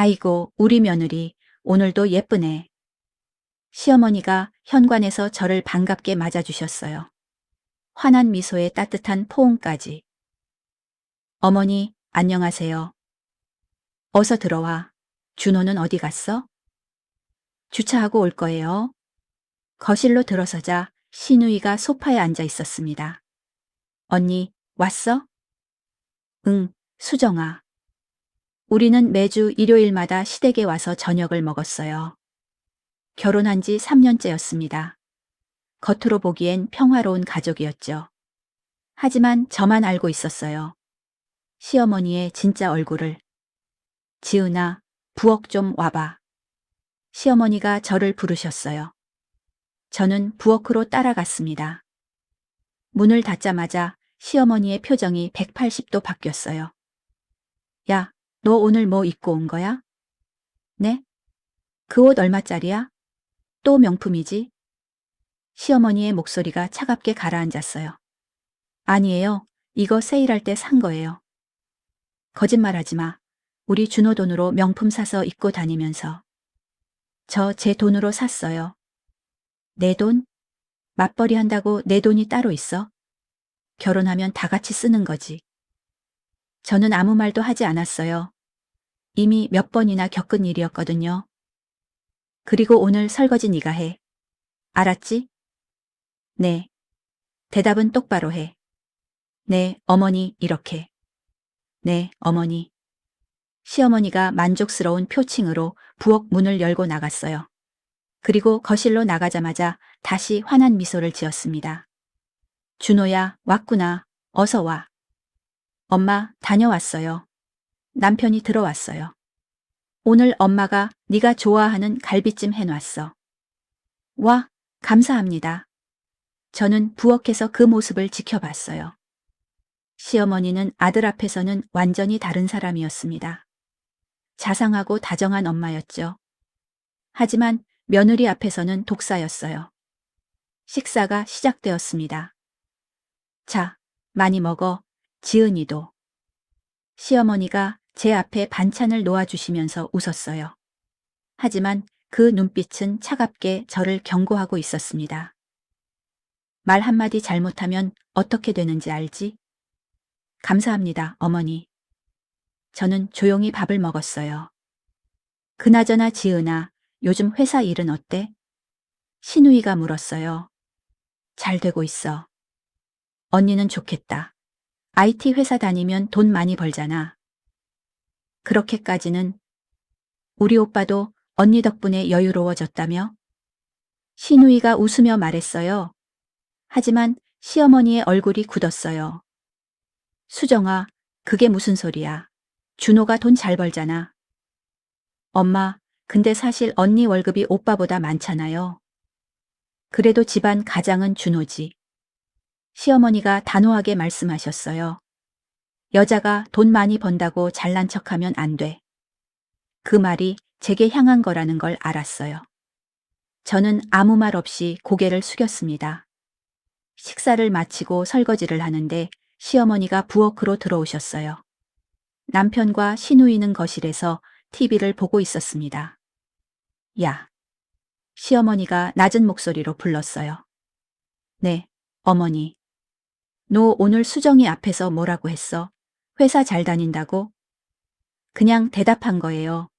아이고, 우리 며느리, 오늘도 예쁘네. 시어머니가 현관에서 저를 반갑게 맞아주셨어요. 환한 미소에 따뜻한 포옹까지. 어머니, 안녕하세요. 어서 들어와. 준호는 어디 갔어? 주차하고 올 거예요. 거실로 들어서자 신우이가 소파에 앉아 있었습니다. 언니, 왔어? 응, 수정아. 우리는 매주 일요일마다 시댁에 와서 저녁을 먹었어요. 결혼한 지 3년째였습니다. 겉으로 보기엔 평화로운 가족이었죠. 하지만 저만 알고 있었어요. 시어머니의 진짜 얼굴을. 지은아, 부엌 좀 와봐. 시어머니가 저를 부르셨어요. 저는 부엌으로 따라갔습니다. 문을 닫자마자 시어머니의 표정이 180도 바뀌었어요. 야, 너 오늘 뭐 입고 온 거야? 네? 그 옷 얼마짜리야? 또 명품이지? 시어머니의 목소리가 차갑게 가라앉았어요. 아니에요. 이거 세일할 때 산 거예요. 거짓말하지 마. 우리 준호 돈으로 명품 사서 입고 다니면서. 저 제 돈으로 샀어요. 내 돈? 맞벌이 한다고 내 돈이 따로 있어? 결혼하면 다 같이 쓰는 거지. 저는 아무 말도 하지 않았어요. 이미 몇 번이나 겪은 일이었거든요. 그리고 오늘 설거지 네가 해. 알았지? 네. 대답은 똑바로 해. 네, 어머니, 이렇게. 네, 어머니. 시어머니가 만족스러운 표칭으로 부엌 문을 열고 나갔어요. 그리고 거실로 나가자마자 다시 환한 미소를 지었습니다. 준호야, 왔구나. 어서 와. 엄마, 다녀왔어요. 남편이 들어왔어요. 오늘 엄마가 네가 좋아하는 갈비찜 해놨어. 와, 감사합니다. 저는 부엌에서 그 모습을 지켜봤어요. 시어머니는 아들 앞에서는 완전히 다른 사람이었습니다. 자상하고 다정한 엄마였죠. 하지만 며느리 앞에서는 독사였어요. 식사가 시작되었습니다. 자, 많이 먹어. 지은이도. 시어머니가 제 앞에 반찬을 놓아주시면서 웃었어요. 하지만 그 눈빛은 차갑게 저를 경고하고 있었습니다. 말 한마디 잘못하면 어떻게 되는지 알지? 감사합니다, 어머니. 저는 조용히 밥을 먹었어요. 그나저나 지은아, 요즘 회사 일은 어때? 신우이가 물었어요. 잘 되고 있어. 언니는 좋겠다. IT 회사 다니면 돈 많이 벌잖아. 그렇게까지는. 우리 오빠도 언니 덕분에 여유로워졌다며? 신우이가 웃으며 말했어요. 하지만 시어머니의 얼굴이 굳었어요. 수정아, 그게 무슨 소리야. 준호가 돈 잘 벌잖아. 엄마, 근데 사실 언니 월급이 오빠보다 많잖아요. 그래도 집안 가장은 준호지. 시어머니가 단호하게 말씀하셨어요. 여자가 돈 많이 번다고 잘난 척하면 안 돼. 그 말이 제게 향한 거라는 걸 알았어요. 저는 아무 말 없이 고개를 숙였습니다. 식사를 마치고 설거지를 하는데 시어머니가 부엌으로 들어오셨어요. 남편과 시누이는 거실에서 TV를 보고 있었습니다. 야. 시어머니가 낮은 목소리로 불렀어요. 네, 어머니. 너 오늘 수정이 앞에서 뭐라고 했어? 회사 잘 다닌다고? 그냥 대답한 거예요.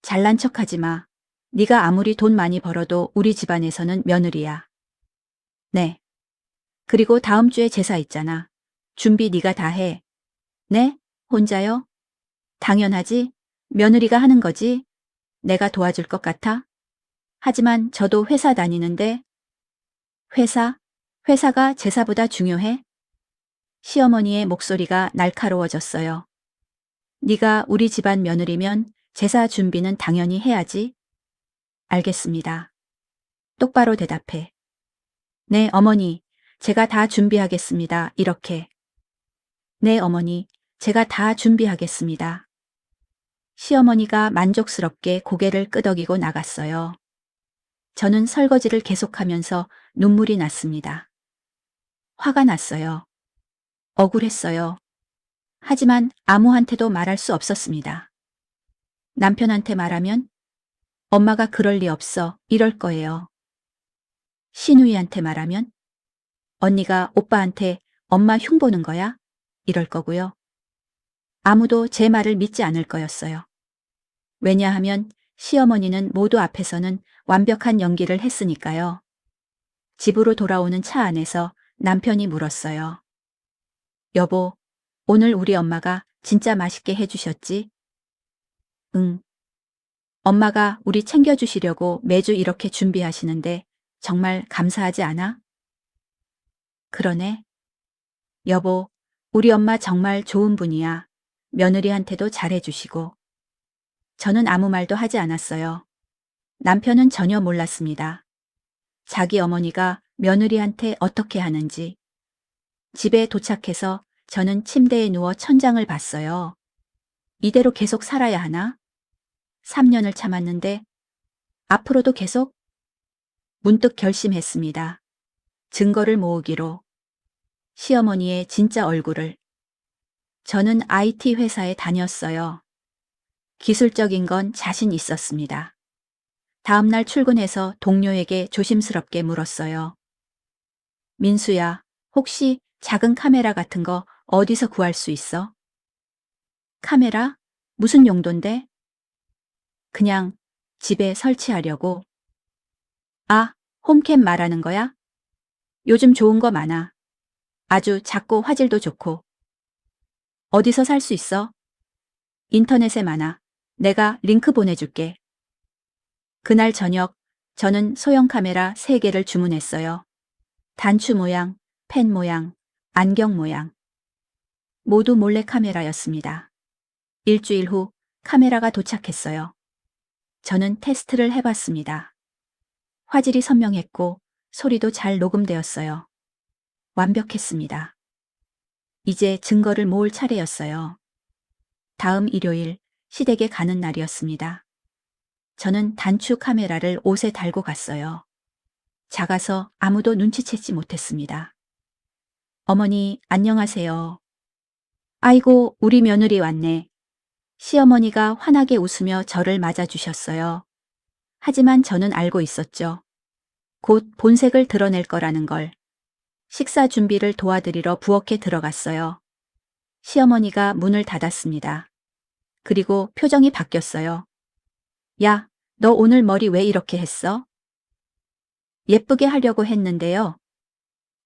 잘난 척하지 마. 네가 아무리 돈 많이 벌어도 우리 집안에서는 며느리야. 네. 그리고 다음 주에 제사 있잖아. 준비 네가 다 해. 네? 혼자요? 당연하지. 며느리가 하는 거지. 내가 도와줄 것 같아? 하지만 저도 회사 다니는데. 회사? 회사가 제사보다 중요해? 시어머니의 목소리가 날카로워졌어요. 네가 우리 집안 며느리면 제사 준비는 당연히 해야지. 알겠습니다. 똑바로 대답해. 네, 어머니. 제가 다 준비하겠습니다. 이렇게. 네, 어머니. 제가 다 준비하겠습니다. 시어머니가 만족스럽게 고개를 끄덕이고 나갔어요. 저는 설거지를 계속하면서 눈물이 났습니다. 화가 났어요. 억울했어요. 하지만 아무한테도 말할 수 없었습니다. 남편한테 말하면 엄마가 그럴 리 없어 이럴 거예요. 신우이한테 말하면 언니가 오빠한테 엄마 흉보는 거야? 이럴 거고요. 아무도 제 말을 믿지 않을 거였어요. 왜냐하면 시어머니는 모두 앞에서는 완벽한 연기를 했으니까요. 집으로 돌아오는 차 안에서 남편이 물었어요. 여보, 오늘 우리 엄마가 진짜 맛있게 해주셨지? 응. 엄마가 우리 챙겨주시려고 매주 이렇게 준비하시는데 정말 감사하지 않아? 그러네. 여보, 우리 엄마 정말 좋은 분이야. 며느리한테도 잘해주시고. 저는 아무 말도 하지 않았어요. 남편은 전혀 몰랐습니다. 자기 어머니가 며느리한테 어떻게 하는지. 집에 도착해서 저는 침대에 누워 천장을 봤어요. 이대로 계속 살아야 하나? 3년을 참았는데 앞으로도 계속? 문득 결심했습니다. 증거를 모으기로. 시어머니의 진짜 얼굴을. 저는 IT 회사에 다녔어요. 기술적인 건 자신 있었습니다. 다음날 출근해서 동료에게 조심스럽게 물었어요. 민수야, 혹시 작은 카메라 같은 거 어디서 구할 수 있어? 카메라? 무슨 용도인데? 그냥 집에 설치하려고. 아, 홈캠 말하는 거야? 요즘 좋은 거 많아. 아주 작고 화질도 좋고. 어디서 살 수 있어? 인터넷에 많아. 내가 링크 보내줄게. 그날 저녁 저는 소형 카메라 3개를 주문했어요. 단추 모양, 펜 모양, 안경 모양. 모두 몰래 카메라였습니다. 일주일 후 카메라가 도착했어요. 저는 테스트를 해봤습니다. 화질이 선명했고 소리도 잘 녹음되었어요. 완벽했습니다. 이제 증거를 모을 차례였어요. 다음 일요일 시댁에 가는 날이었습니다. 저는 단추 카메라를 옷에 달고 갔어요. 작아서 아무도 눈치채지 못했습니다. 어머니, 안녕하세요. 아이고, 우리 며느리 왔네. 시어머니가 환하게 웃으며 저를 맞아주셨어요. 하지만 저는 알고 있었죠. 곧 본색을 드러낼 거라는 걸. 식사 준비를 도와드리러 부엌에 들어갔어요. 시어머니가 문을 닫았습니다. 그리고 표정이 바뀌었어요. 야, 너 오늘 머리 왜 이렇게 했어? 예쁘게 하려고 했는데요.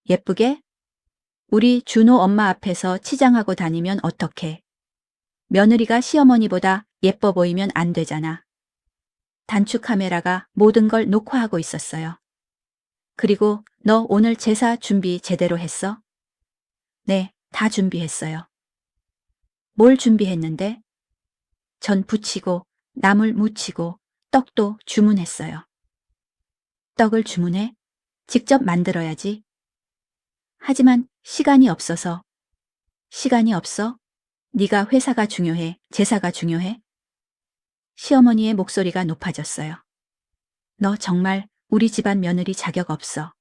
예쁘게? 우리 준호 엄마 앞에서 치장하고 다니면 어떡해? 며느리가 시어머니보다 예뻐 보이면 안 되잖아. 단축 카메라가 모든 걸 녹화하고 있었어요. 그리고 너 오늘 제사 준비 제대로 했어? 네, 다 준비했어요. 뭘 준비했는데? 전 부치고, 나물 무치고, 떡도 주문했어요. 떡을 주문해? 직접 만들어야지. 하지만 시간이 없어서. 시간이 없어? 네가 회사가 중요해, 제사가 중요해? 시어머니의 목소리가 높아졌어요. 너 정말 우리 집안 며느리 자격 없어.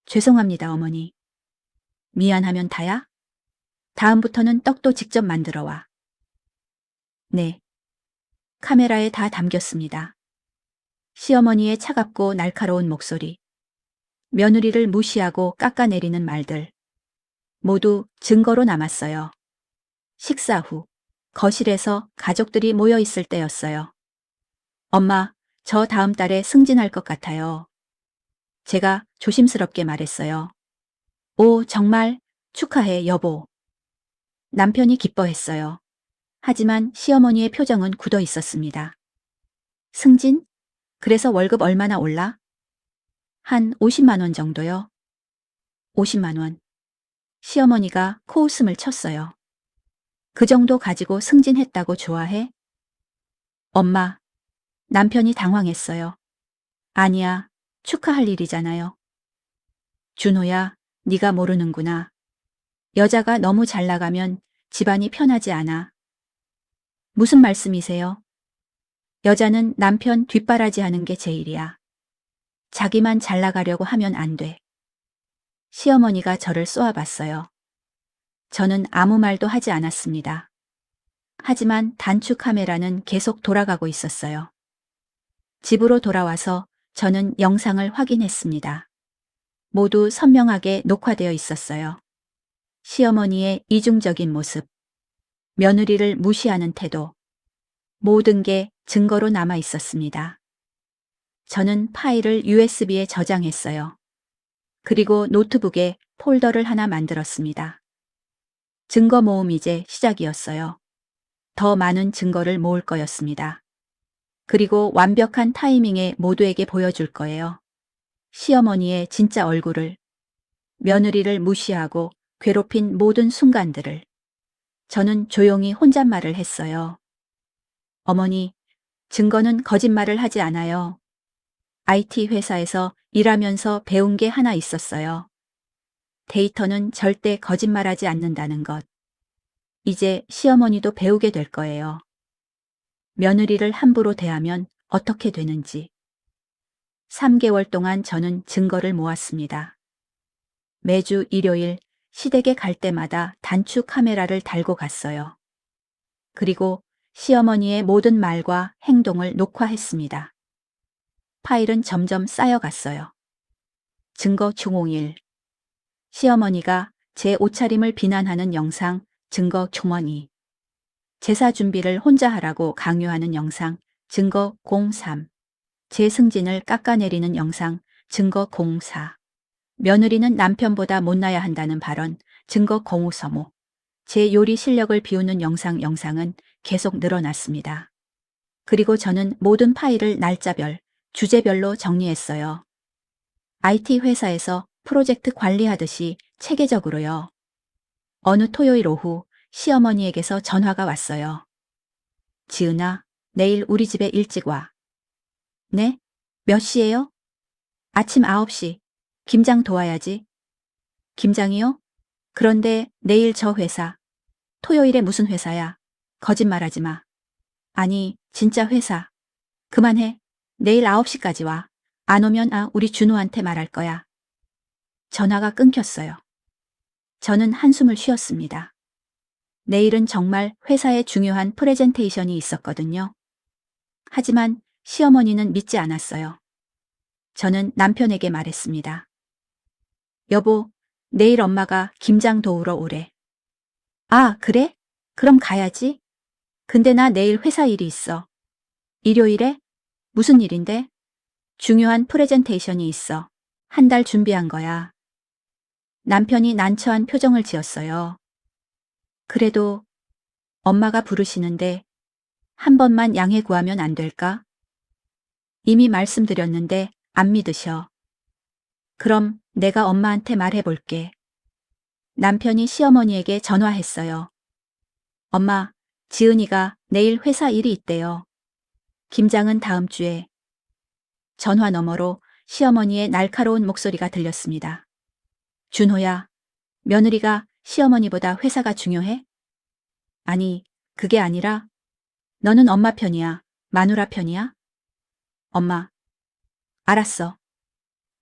죄송합니다, 어머니. 미안하면 다야? 다음부터는 떡도 직접 만들어 와. 네. 카메라에 다 담겼습니다. 시어머니의 차갑고 날카로운 목소리. 며느리를 무시하고 깎아내리는 말들. 모두 증거로 남았어요. 식사 후 거실에서 가족들이 모여 있을 때였어요. 엄마, 저 다음 달에 승진할 것 같아요. 제가 조심스럽게 말했어요. 오, 정말 축하해, 여보. 남편이 기뻐했어요. 하지만 시어머니의 표정은 굳어 있었습니다. 승진? 그래서 월급 얼마나 올라? 한 50만 원 정도요. 50만 원. 시어머니가 코웃음을 쳤어요. 그 정도 가지고 승진했다고 좋아해? 엄마. 남편이 당황했어요. 아니야, 축하할 일이잖아요. 준호야, 네가 모르는구나. 여자가 너무 잘 나가면 집안이 편하지 않아. 무슨 말씀이세요? 여자는 남편 뒷바라지 하는 게 제일이야. 자기만 잘 나가려고 하면 안 돼. 시어머니가 저를 쏘아봤어요. 저는 아무 말도 하지 않았습니다. 하지만 단축 카메라는 계속 돌아가고 있었어요. 집으로 돌아와서 저는 영상을 확인했습니다. 모두 선명하게 녹화되어 있었어요. 시어머니의 이중적인 모습, 며느리를 무시하는 태도, 모든 게 증거로 남아 있었습니다. 저는 파일을 USB에 저장했어요. 그리고 노트북에 폴더를 하나 만들었습니다. 증거 모음 이제 시작이었어요. 더 많은 증거를 모을 거였습니다. 그리고 완벽한 타이밍에 모두에게 보여줄 거예요. 시어머니의 진짜 얼굴을, 며느리를 무시하고 괴롭힌 모든 순간들을. 저는 조용히 혼잣말을 했어요. 어머니, 증거는 거짓말을 하지 않아요. IT 회사에서 일하면서 배운 게 하나 있었어요. 데이터는 절대 거짓말하지 않는다는 것. 이제 시어머니도 배우게 될 거예요. 며느리를 함부로 대하면 어떻게 되는지. 3개월 동안 저는 증거를 모았습니다. 매주 일요일 시댁에 갈 때마다 단축 카메라를 달고 갔어요. 그리고 시어머니의 모든 말과 행동을 녹화했습니다. 파일은 점점 쌓여갔어요. 증거 총홍일. 시어머니가 제 옷차림을 비난하는 영상, 증거 총원이. 제사 준비를 혼자 하라고 강요하는 영상, 증거 03. 제 승진을 깎아내리는 영상, 증거 04. 며느리는 남편보다 못나야 한다는 발언, 증거 05서모. 제 요리 실력을 비우는 영상은 계속 늘어났습니다. 그리고 저는 모든 파일을 날짜별, 주제별로 정리했어요. IT 회사에서 프로젝트 관리하듯이 체계적으로요. 어느 토요일 오후 시어머니에게서 전화가 왔어요. 지은아, 내일 우리 집에 일찍 와. 네? 몇 시예요? 아침 9시. 김장 도와야지. 김장이요? 그런데 내일 저 회사. 토요일에 무슨 회사야? 거짓말하지 마. 아니, 진짜 회사. 그만해. 내일 9시까지 와. 안 오면 우리 준호한테 말할 거야. 전화가 끊겼어요. 저는 한숨을 쉬었습니다. 내일은 정말 회사에 중요한 프레젠테이션이 있었거든요. 하지만 시어머니는 믿지 않았어요. 저는 남편에게 말했습니다. 여보, 내일 엄마가 김장 도우러 오래. 아, 그래? 그럼 가야지. 근데 나 내일 회사 일이 있어. 일요일에? 무슨 일인데? 중요한 프레젠테이션이 있어. 한 달 준비한 거야. 남편이 난처한 표정을 지었어요. 그래도 엄마가 부르시는데 한 번만 양해 구하면 안 될까? 이미 말씀드렸는데 안 믿으셔. 그럼 내가 엄마한테 말해볼게. 남편이 시어머니에게 전화했어요. 엄마, 지은이가 내일 회사 일이 있대요. 김장은 다음 주에. 전화 너머로 시어머니의 날카로운 목소리가 들렸습니다. 준호야, 며느리가 시어머니보다 회사가 중요해? 아니, 그게 아니라 너는 엄마 편이야, 마누라 편이야? 엄마, 알았어.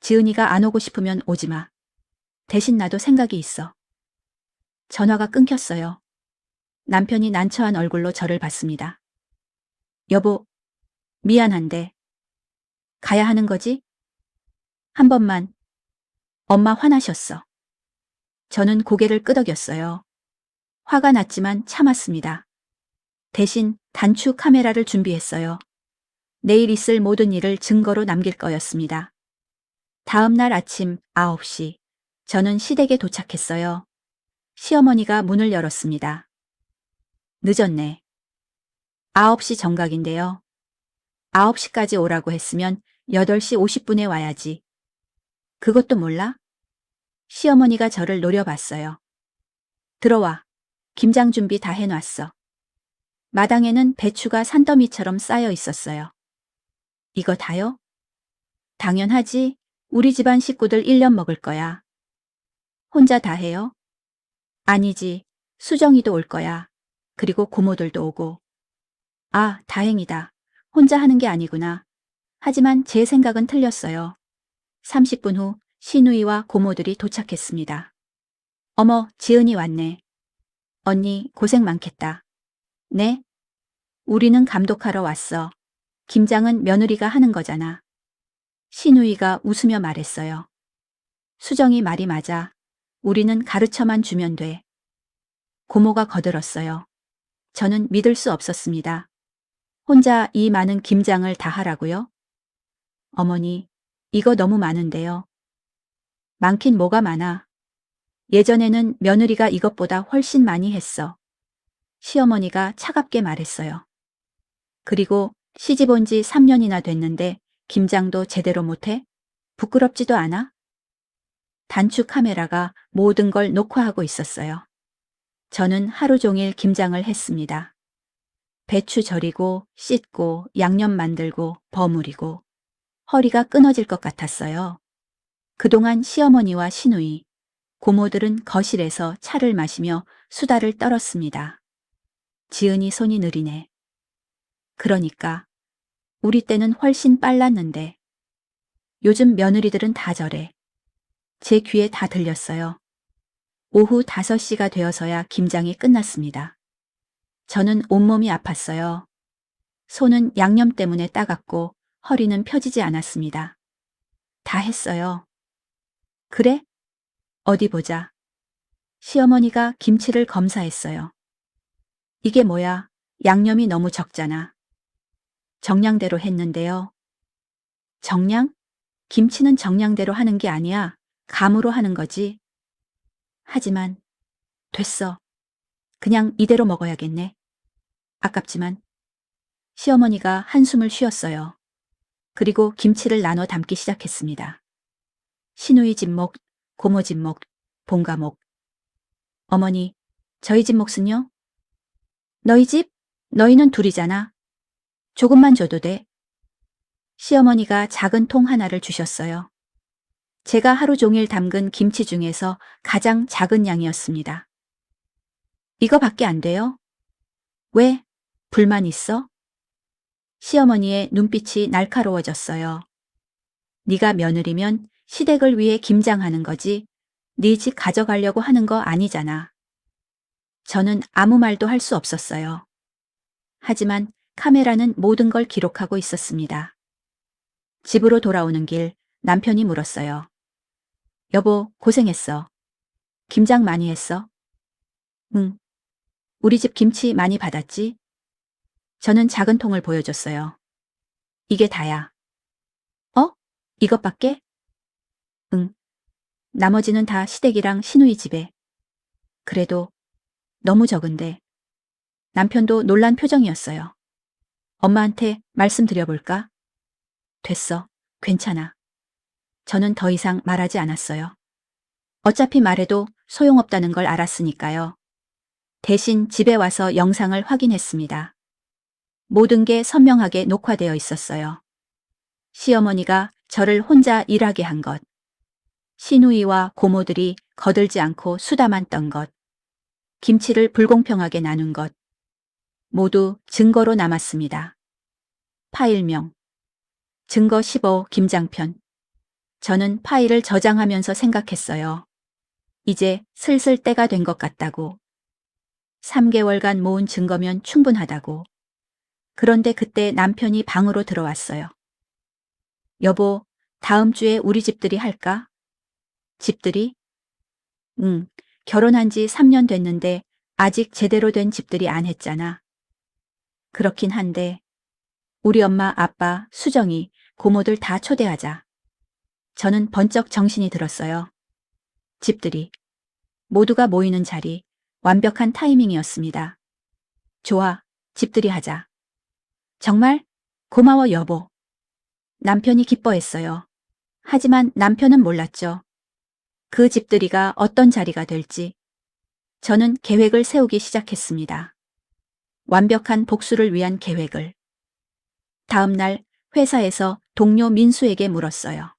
지은이가 안 오고 싶으면 오지 마. 대신 나도 생각이 있어. 전화가 끊겼어요. 남편이 난처한 얼굴로 저를 봤습니다. 여보, 미안한데. 가야 하는 거지? 한 번만. 엄마 화나셨어. 저는 고개를 끄덕였어요. 화가 났지만 참았습니다. 대신 단축 카메라를 준비했어요. 내일 있을 모든 일을 증거로 남길 거였습니다. 다음 날 아침 9시, 저는 시댁에 도착했어요. 시어머니가 문을 열었습니다. 늦었네. 9시 정각인데요. 9시까지 오라고 했으면 8시 50분에 와야지. 그것도 몰라? 시어머니가 저를 노려봤어요. 들어와. 김장 준비 다 해놨어. 마당에는 배추가 산더미처럼 쌓여 있었어요. 이거 다요? 당연하지. 우리 집안 식구들 1년 먹을 거야. 혼자 다 해요? 아니지. 수정이도 올 거야. 그리고 고모들도 오고. 아, 다행이다. 혼자 하는 게 아니구나. 하지만 제 생각은 틀렸어요. 30분 후 시누이와 고모들이 도착했습니다. 어머, 지은이 왔네. 언니, 고생 많겠다. 네? 우리는 감독하러 왔어. 김장은 며느리가 하는 거잖아. 신우이가 웃으며 말했어요. 수정이 말이 맞아. 우리는 가르쳐만 주면 돼. 고모가 거들었어요. 저는 믿을 수 없었습니다. 혼자 이 많은 김장을 다 하라고요? 어머니, 이거 너무 많은데요. 많긴 뭐가 많아. 예전에는 며느리가 이것보다 훨씬 많이 했어. 시어머니가 차갑게 말했어요. 그리고 시집 온 지 3년이나 됐는데 김장도 제대로 못해? 부끄럽지도 않아? 단축 카메라가 모든 걸 녹화하고 있었어요. 저는 하루 종일 김장을 했습니다. 배추 절이고 씻고 양념 만들고 버무리고 허리가 끊어질 것 같았어요. 그동안 시어머니와 시누이, 고모들은 거실에서 차를 마시며 수다를 떨었습니다. 지은이 손이 느리네. 그러니까 우리 때는 훨씬 빨랐는데 요즘 며느리들은 다 저래. 제 귀에 다 들렸어요. 오후 5시가 되어서야 김장이 끝났습니다. 저는 온몸이 아팠어요. 손은 양념 때문에 따갑고 허리는 펴지지 않았습니다. 다 했어요. 그래? 어디 보자. 시어머니가 김치를 검사했어요. 이게 뭐야? 양념이 너무 적잖아. 정량대로 했는데요. 정량? 김치는 정량대로 하는 게 아니야. 감으로 하는 거지. 하지만 됐어. 그냥 이대로 먹어야겠네. 아깝지만 시어머니가 한숨을 쉬었어요. 그리고 김치를 나눠 담기 시작했습니다. 시누이 집목, 고모 집목, 본가목. 어머니, 저희 집 몫은요? 너희 집? 너희는 둘이잖아. 조금만 줘도 돼. 시어머니가 작은 통 하나를 주셨어요. 제가 하루 종일 담근 김치 중에서 가장 작은 양이었습니다. 이거밖에 안 돼요? 왜? 불만 있어? 시어머니의 눈빛이 날카로워졌어요. 네가 며느리면 시댁을 위해 김장하는 거지. 네 집 가져가려고 하는 거 아니잖아. 저는 아무 말도 할 수 없었어요. 하지만 카메라는 모든 걸 기록하고 있었습니다. 집으로 돌아오는 길 남편이 물었어요. 여보, 고생했어. 김장 많이 했어? 응. 우리 집 김치 많이 받았지? 저는 작은 통을 보여줬어요. 이게 다야. 어? 이것밖에? 응. 나머지는 다 시댁이랑 시누이 집에. 그래도 너무 적은데. 남편도 놀란 표정이었어요. 엄마한테 말씀드려볼까? 됐어. 괜찮아. 저는 더 이상 말하지 않았어요. 어차피 말해도 소용없다는 걸 알았으니까요. 대신 집에 와서 영상을 확인했습니다. 모든 게 선명하게 녹화되어 있었어요. 시어머니가 저를 혼자 일하게 한 것. 시누이와 고모들이 거들지 않고 수다만 떤 것. 김치를 불공평하게 나눈 것. 모두 증거로 남았습니다. 파일명. 증거 15 김장편. 저는 파일을 저장하면서 생각했어요. 이제 슬슬 때가 된 것 같다고. 3개월간 모은 증거면 충분하다고. 그런데 그때 남편이 방으로 들어왔어요. 여보, 다음 주에 우리 집들이 할까? 집들이? 응, 결혼한 지 3년 됐는데 아직 제대로 된 집들이 안 했잖아. 그렇긴 한데 우리 엄마, 아빠, 수정이, 고모들 다 초대하자. 저는 번쩍 정신이 들었어요. 집들이. 모두가 모이는 자리, 완벽한 타이밍이었습니다. 좋아, 집들이 하자. 정말? 고마워 여보. 남편이 기뻐했어요. 하지만 남편은 몰랐죠. 그 집들이가 어떤 자리가 될지. 저는 계획을 세우기 시작했습니다. 완벽한 복수를 위한 계획을. 다음 날 회사에서 동료 민수에게 물었어요.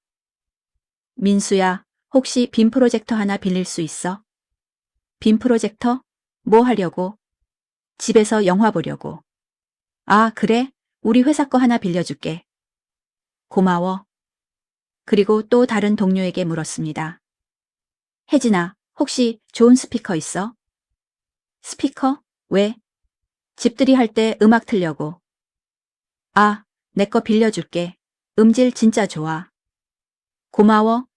민수야, 혹시 빔 프로젝터 하나 빌릴 수 있어? 빔 프로젝터? 뭐 하려고? 집에서 영화 보려고. 아, 그래? 우리 회사 거 하나 빌려줄게. 고마워. 그리고 또 다른 동료에게 물었습니다. 혜진아, 혹시 좋은 스피커 있어? 스피커? 왜? 집들이 할 때 음악 틀려고. 아, 내 거 빌려줄게. 음질 진짜 좋아. 고마워.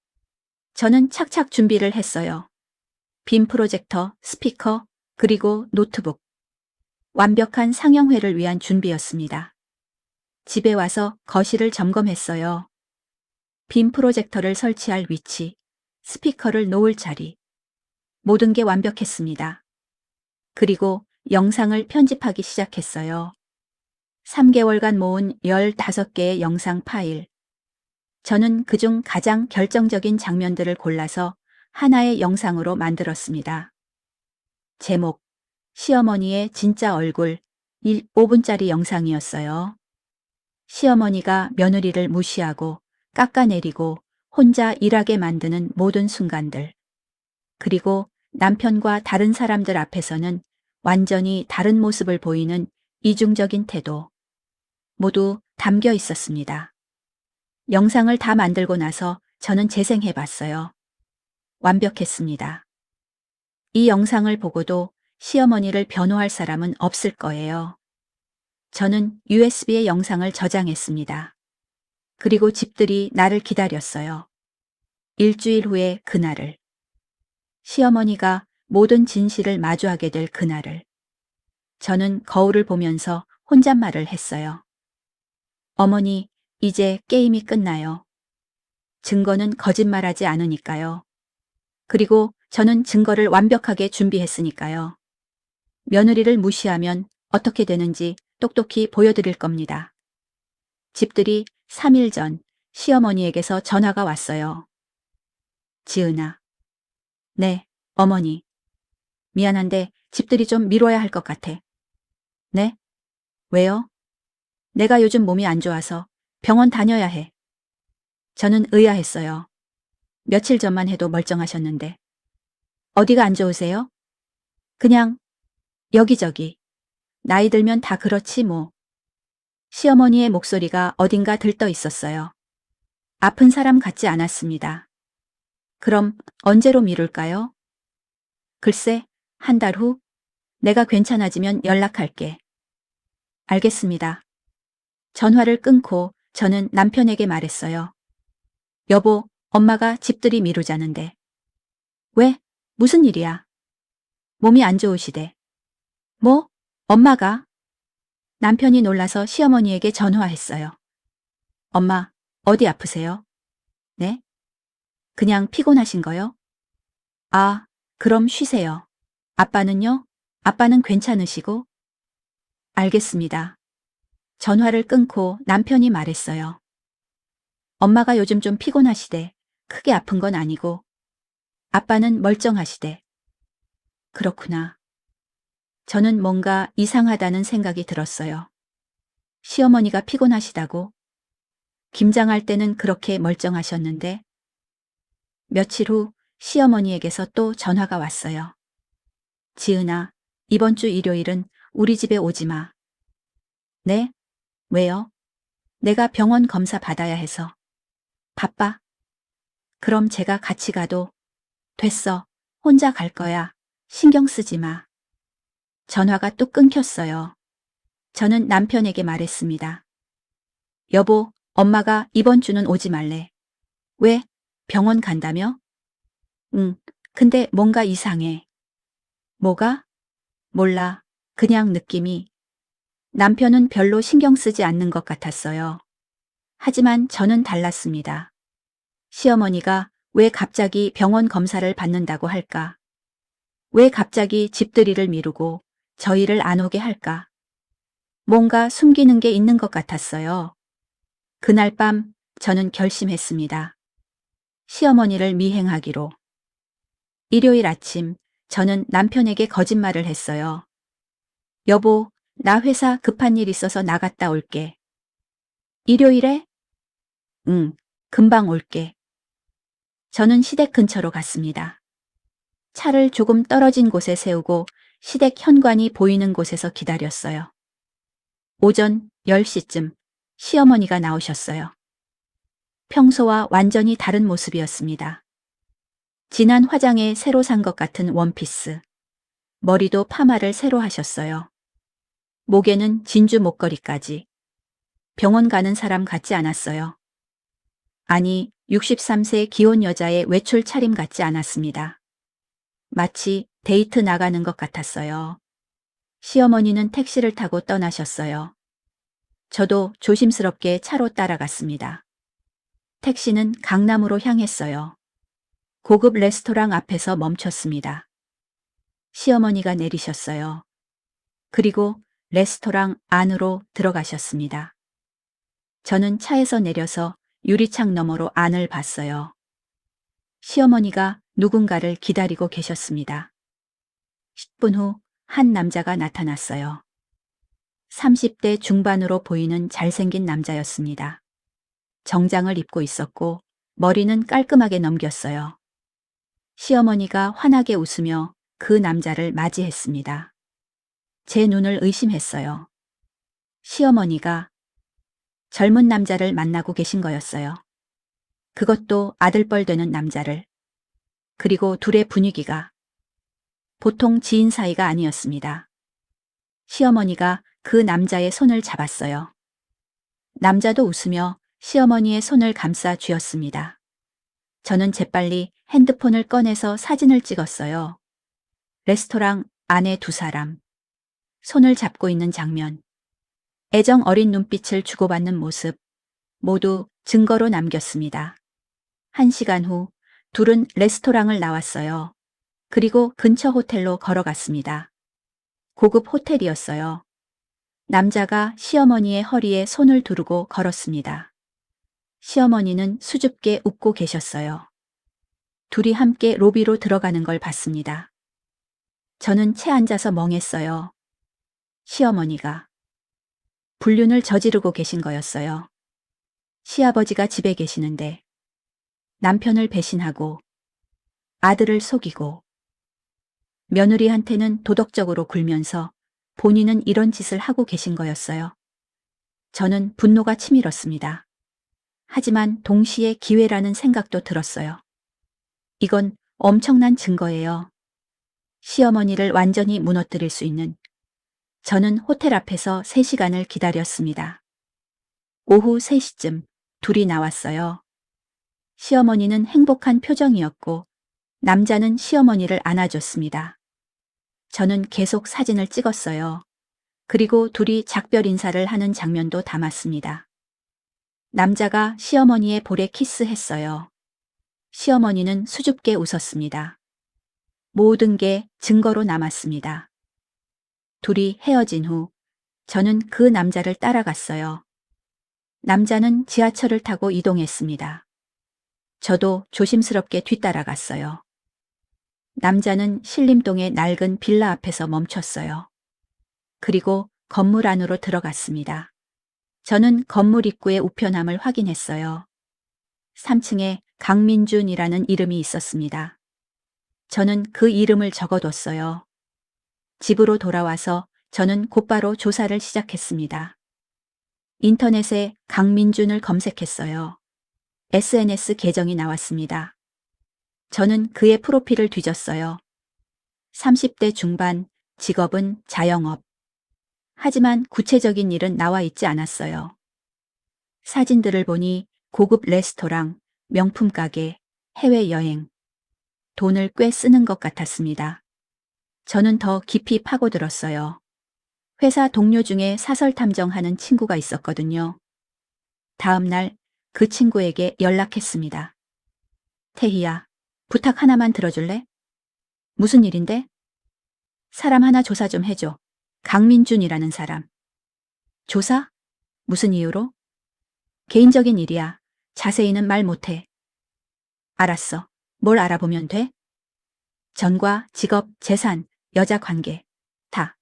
저는 착착 준비를 했어요. 빔 프로젝터, 스피커, 그리고 노트북. 완벽한 상영회를 위한 준비였습니다. 집에 와서 거실을 점검했어요. 빔 프로젝터를 설치할 위치, 스피커를 놓을 자리. 모든 게 완벽했습니다. 그리고 영상을 편집하기 시작했어요. 3개월간 모은 15개의 영상 파일. 저는 그중 가장 결정적인 장면들을 골라서 하나의 영상으로 만들었습니다. 제목, 시어머니의 진짜 얼굴, 5분짜리 영상이었어요. 시어머니가 며느리를 무시하고 깎아내리고 혼자 일하게 만드는 모든 순간들. 그리고 남편과 다른 사람들 앞에서는 완전히 다른 모습을 보이는 이중적인 태도. 모두 담겨 있었습니다. 영상을 다 만들고 나서 저는 재생해 봤어요. 완벽했습니다. 이 영상을 보고도 시어머니를 변호할 사람은 없을 거예요. 저는 USB에 영상을 저장했습니다. 그리고 집들이 나를 기다렸어요. 일주일 후에 그날을. 시어머니가 모든 진실을 마주하게 될 그날을. 저는 거울을 보면서 혼잣말을 했어요. 어머니, 이제 게임이 끝나요. 증거는 거짓말하지 않으니까요. 그리고 저는 증거를 완벽하게 준비했으니까요. 며느리를 무시하면 어떻게 되는지 똑똑히 보여드릴 겁니다. 집들이 3일 전 시어머니에게서 전화가 왔어요. 지은아. 네, 어머니. 미안한데 집들이 좀 미뤄야 할 것 같아. 네? 왜요? 내가 요즘 몸이 안 좋아서 병원 다녀야 해. 저는 의아했어요. 며칠 전만 해도 멀쩡하셨는데. 어디가 안 좋으세요? 그냥 여기저기. 나이 들면 다 그렇지 뭐. 시어머니의 목소리가 어딘가 들떠 있었어요. 아픈 사람 같지 않았습니다. 그럼 언제로 미룰까요? 글쎄, 한 달 후? 내가 괜찮아지면 연락할게. 알겠습니다. 전화를 끊고 저는 남편에게 말했어요. 여보, 엄마가 집들이 미루자는데. 왜? 무슨 일이야? 몸이 안 좋으시대. 뭐? 엄마가? 남편이 놀라서 시어머니에게 전화했어요. 엄마, 어디 아프세요? 네? 그냥 피곤하신 거요? 아, 그럼 쉬세요. 아빠는요? 아빠는 괜찮으시고? 알겠습니다. 전화를 끊고 남편이 말했어요. 엄마가 요즘 좀 피곤하시대. 크게 아픈 건 아니고. 아빠는 멀쩡하시대. 그렇구나. 저는 뭔가 이상하다는 생각이 들었어요. 시어머니가 피곤하시다고? 김장할 때는 그렇게 멀쩡하셨는데. 며칠 후 시어머니에게서 또 전화가 왔어요. 지은아, 이번 주 일요일은 우리 집에 오지 마. 네? 왜요? 내가 병원 검사 받아야 해서. 바빠. 그럼 제가 같이 가도. 됐어. 혼자 갈 거야. 신경 쓰지 마. 전화가 또 끊겼어요. 저는 남편에게 말했습니다. 여보, 엄마가 이번 주는 오지 말래. 왜? 병원 간다며? 응, 근데 뭔가 이상해. 뭐가? 몰라. 그냥 느낌이. 남편은 별로 신경 쓰지 않는 것 같았어요. 하지만 저는 달랐습니다. 시어머니가 왜 갑자기 병원 검사를 받는다고 할까? 왜 갑자기 집들이를 미루고 저희를 안 오게 할까? 뭔가 숨기는 게 있는 것 같았어요. 그날 밤 저는 결심했습니다. 시어머니를 미행하기로. 일요일 아침 저는 남편에게 거짓말을 했어요. 여보, 나 회사 급한 일 있어서 나갔다 올게. 일요일에? 응, 금방 올게. 저는 시댁 근처로 갔습니다. 차를 조금 떨어진 곳에 세우고 시댁 현관이 보이는 곳에서 기다렸어요. 오전 10시쯤 시어머니가 나오셨어요. 평소와 완전히 다른 모습이었습니다. 진한 화장에 새로 산 것 같은 원피스. 머리도 파마를 새로 하셨어요. 목에는 진주 목걸이까지. 병원 가는 사람 같지 않았어요. 아니, 63세 기혼 여자의 외출 차림 같지 않았습니다. 마치 데이트 나가는 것 같았어요. 시어머니는 택시를 타고 떠나셨어요. 저도 조심스럽게 차로 따라갔습니다. 택시는 강남으로 향했어요. 고급 레스토랑 앞에서 멈췄습니다. 시어머니가 내리셨어요. 그리고 레스토랑 안으로 들어가셨습니다. 저는 차에서 내려서 유리창 너머로 안을 봤어요. 시어머니가 누군가를 기다리고 계셨습니다. 10분 후 한 남자가 나타났어요. 30대 중반으로 보이는 잘생긴 남자였습니다. 정장을 입고 있었고 머리는 깔끔하게 넘겼어요. 시어머니가 환하게 웃으며 그 남자를 맞이했습니다. 제 눈을 의심했어요. 시어머니가 젊은 남자를 만나고 계신 거였어요. 그것도 아들뻘 되는 남자를. 그리고 둘의 분위기가 보통 지인 사이가 아니었습니다. 시어머니가 그 남자의 손을 잡았어요. 남자도 웃으며 시어머니의 손을 감싸 쥐었습니다. 저는 재빨리 핸드폰을 꺼내서 사진을 찍었어요. 레스토랑 안에 두 사람. 손을 잡고 있는 장면. 애정 어린 눈빛을 주고받는 모습. 모두 증거로 남겼습니다. 1시간 후 둘은 레스토랑을 나왔어요. 그리고 근처 호텔로 걸어갔습니다. 고급 호텔이었어요. 남자가 시어머니의 허리에 손을 두르고 걸었습니다. 시어머니는 수줍게 웃고 계셨어요. 둘이 함께 로비로 들어가는 걸 봤습니다. 저는 채 앉아서 멍했어요. 시어머니가 불륜을 저지르고 계신 거였어요. 시아버지가 집에 계시는데 남편을 배신하고 아들을 속이고 며느리한테는 도덕적으로 굴면서 본인은 이런 짓을 하고 계신 거였어요. 저는 분노가 치밀었습니다. 하지만 동시에 기회라는 생각도 들었어요. 이건 엄청난 증거예요. 시어머니를 완전히 무너뜨릴 수 있는. 저는 호텔 앞에서 3시간을 기다렸습니다. 오후 3시쯤 둘이 나왔어요. 시어머니는 행복한 표정이었고 남자는 시어머니를 안아줬습니다. 저는 계속 사진을 찍었어요. 그리고 둘이 작별 인사를 하는 장면도 담았습니다. 남자가 시어머니의 볼에 키스했어요. 시어머니는 수줍게 웃었습니다. 모든 게 증거로 남았습니다. 둘이 헤어진 후 저는 그 남자를 따라갔어요. 남자는 지하철을 타고 이동했습니다. 저도 조심스럽게 뒤따라갔어요. 남자는 신림동의 낡은 빌라 앞에서 멈췄어요. 그리고 건물 안으로 들어갔습니다. 저는 건물 입구의 우편함을 확인했어요. 3층에 강민준이라는 이름이 있었습니다. 저는 그 이름을 적어뒀어요. 집으로 돌아와서 저는 곧바로 조사를 시작했습니다. 인터넷에 강민준을 검색했어요. SNS 계정이 나왔습니다. 저는 그의 프로필을 뒤졌어요. 30대 중반, 직업은 자영업. 하지만 구체적인 일은 나와 있지 않았어요. 사진들을 보니 고급 레스토랑, 명품 가게, 해외여행. 돈을 꽤 쓰는 것 같았습니다. 저는 더 깊이 파고들었어요. 회사 동료 중에 사설 탐정하는 친구가 있었거든요. 다음 날 그 친구에게 연락했습니다. 태희야, 부탁 하나만 들어줄래? 무슨 일인데? 사람 하나 조사 좀 해줘. 강민준이라는 사람. 조사? 무슨 이유로? 개인적인 일이야. 자세히는 말 못해. 알았어. 뭘 알아보면 돼? 전과, 직업, 재산, 여자 관계. 다.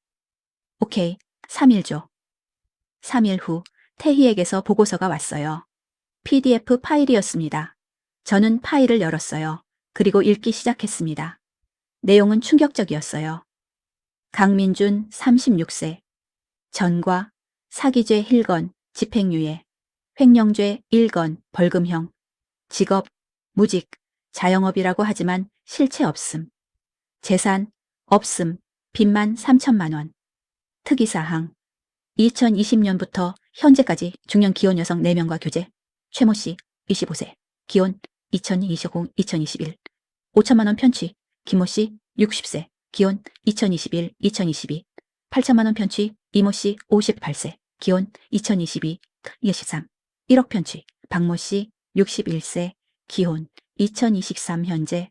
오케이. 3일 줘. 3일 후 태희에게서 보고서가 왔어요. PDF 파일이었습니다. 저는 파일을 열었어요. 그리고 읽기 시작했습니다. 내용은 충격적이었어요. 강민준 36세. 전과 사기죄 1건, 집행유예. 횡령죄 1건, 벌금형. 직업, 무직, 자영업이라고 하지만 실체 없음. 재산, 없음, 빚만 3천만 원. 특이사항, 2020년부터 현재까지 중년 기혼 여성 4명과 교제. 최모 씨, 25세. 기혼, 2020-2021. 5천만 원 편취. 김모 씨, 60세. 기혼, 2021-2022. 8천만 원 편취. 이모 씨, 58세. 기혼, 2022-23. 1억 편취. 박모 씨, 61세. 기혼, 2023 현재.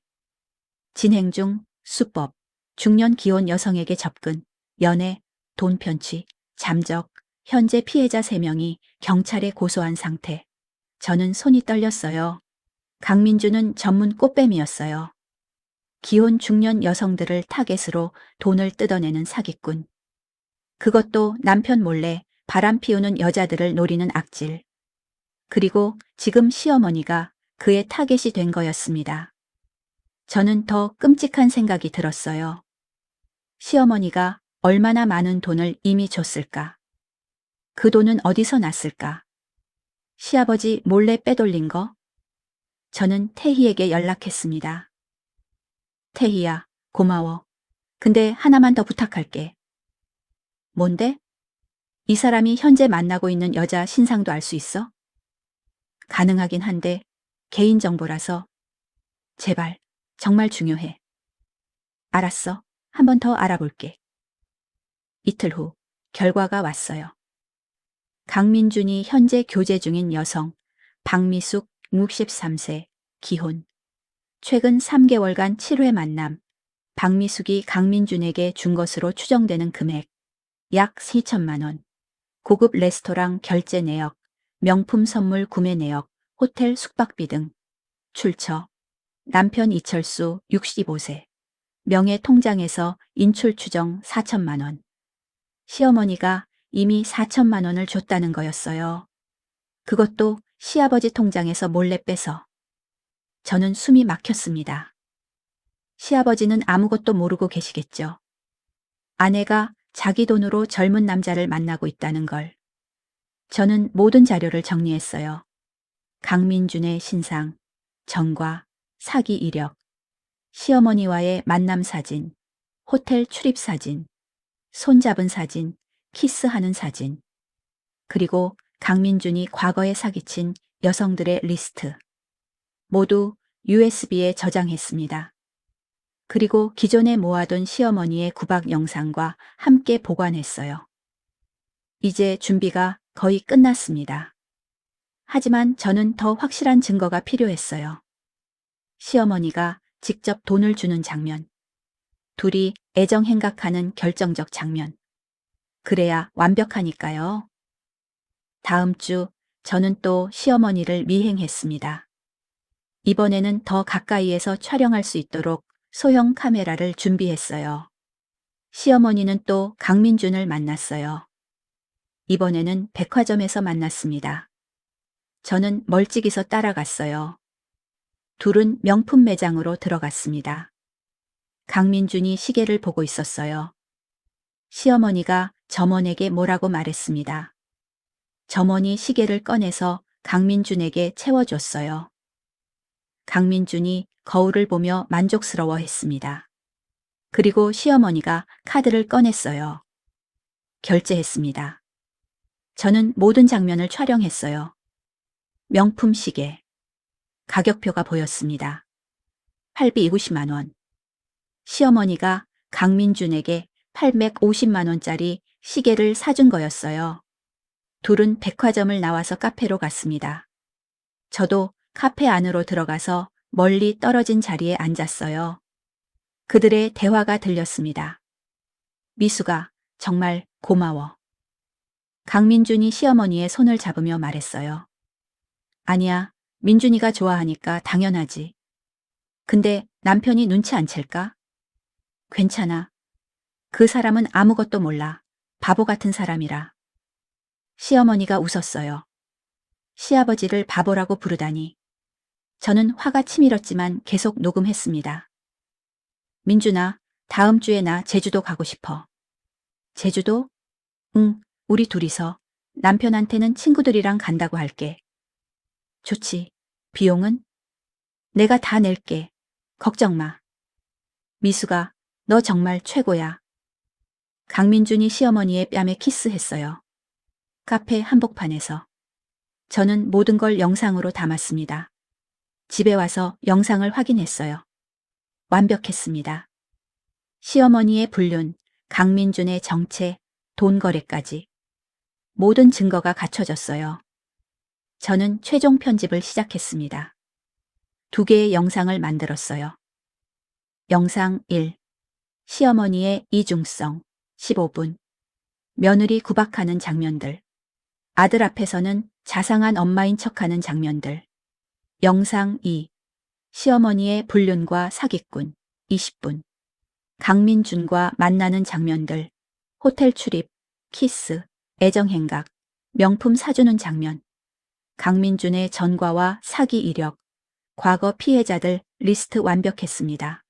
진행 중. 수법. 중년 기혼 여성에게 접근. 연애. 돈 편취. 잠적. 현재 피해자 3명이 경찰에 고소한 상태. 저는 손이 떨렸어요. 강민주는 전문 꽃뱀이었어요. 기혼 중년 여성들을 타겟으로 돈을 뜯어내는 사기꾼. 그것도 남편 몰래 바람 피우는 여자들을 노리는 악질. 그리고 지금 시어머니가 그의 타겟이 된 거였습니다. 저는 더 끔찍한 생각이 들었어요. 시어머니가 얼마나 많은 돈을 이미 줬을까? 그 돈은 어디서 났을까? 시아버지 몰래 빼돌린 거? 저는 태희에게 연락했습니다. 태희야, 고마워. 근데 하나만 더 부탁할게. 뭔데? 이 사람이 현재 만나고 있는 여자 신상도 알 수 있어? 가능하긴 한데 개인정보라서. 제발, 정말 중요해. 알았어. 한 번 더 알아볼게. 이틀 후 결과가 왔어요. 강민준이 현재 교제 중인 여성 박미숙 63세 기혼. 최근 3개월간 7회 만남. 박미숙이 강민준에게 준 것으로 추정되는 금액 약 2천만 원. 고급 레스토랑 결제 내역, 명품 선물 구매 내역, 호텔 숙박비 등. 출처. 남편 이철수 65세. 명예 통장에서 인출 추정 4천만 원. 시어머니가 이미 4천만 원을 줬다는 거였어요. 그것도 시아버지 통장에서 몰래 빼서. 저는 숨이 막혔습니다. 시아버지는 아무것도 모르고 계시겠죠. 아내가 자기 돈으로 젊은 남자를 만나고 있다는 걸. 저는 모든 자료를 정리했어요. 강민준의 신상, 전과, 사기 이력, 시어머니와의 만남 사진, 호텔 출입 사진, 손잡은 사진, 키스하는 사진, 그리고 강민준이 과거에 사기친 여성들의 리스트. 모두 USB에 저장했습니다. 그리고 기존에 모아둔 시어머니의 구박 영상과 함께 보관했어요. 이제 준비가 거의 끝났습니다. 하지만 저는 더 확실한 증거가 필요했어요. 시어머니가 직접 돈을 주는 장면. 둘이 애정 행각하는 결정적 장면. 그래야 완벽하니까요. 다음 주 저는 또 시어머니를 미행했습니다. 이번에는 더 가까이에서 촬영할 수 있도록 소형 카메라를 준비했어요. 시어머니는 또 강민준을 만났어요. 이번에는 백화점에서 만났습니다. 저는 멀찍이서 따라갔어요. 둘은 명품 매장으로 들어갔습니다. 강민준이 시계를 보고 있었어요. 시어머니가 점원에게 뭐라고 말했습니다. 점원이 시계를 꺼내서 강민준에게 채워줬어요. 강민준이 거울을 보며 만족스러워했습니다. 그리고 시어머니가 카드를 꺼냈어요. 결제했습니다. 저는 모든 장면을 촬영했어요. 명품 시계. 가격표가 보였습니다. 팔비 20만 원. 시어머니가 강민준에게 850만 원짜리 시계를 사준 거였어요. 둘은 백화점을 나와서 카페로 갔습니다. 저도 카페 안으로 들어가서 멀리 떨어진 자리에 앉았어요. 그들의 대화가 들렸습니다. 미수가 정말 고마워. 강민준이 시어머니의 손을 잡으며 말했어요. 아니야, 민준이가 좋아하니까 당연하지. 근데 남편이 눈치 안 챌까? 괜찮아. 그 사람은 아무것도 몰라. 바보 같은 사람이라. 시어머니가 웃었어요. 시아버지를 바보라고 부르다니. 저는 화가 치밀었지만 계속 녹음했습니다. 민준아, 다음 주에 나 제주도 가고 싶어. 제주도? 응, 우리 둘이서. 남편한테는 친구들이랑 간다고 할게. 좋지. 비용은? 내가 다 낼게. 걱정 마. 미수가, 너 정말 최고야. 강민준이 시어머니의 뺨에 키스했어요. 카페 한복판에서. 저는 모든 걸 영상으로 담았습니다. 집에 와서 영상을 확인했어요. 완벽했습니다. 시어머니의 불륜, 강민준의 정체, 돈 거래까지. 모든 증거가 갖춰졌어요. 저는 최종 편집을 시작했습니다. 2개의 영상을 만들었어요. 영상 1. 시어머니의 이중성, 15분. 며느리 구박하는 장면들. 아들 앞에서는 자상한 엄마인 척하는 장면들. 영상 2. 시어머니의 불륜과 사기꾼, 20분. 강민준과 만나는 장면들. 호텔 출입, 키스, 애정행각, 명품 사주는 장면. 강민준의 전과와 사기 이력, 과거 피해자들 리스트 완벽했습니다.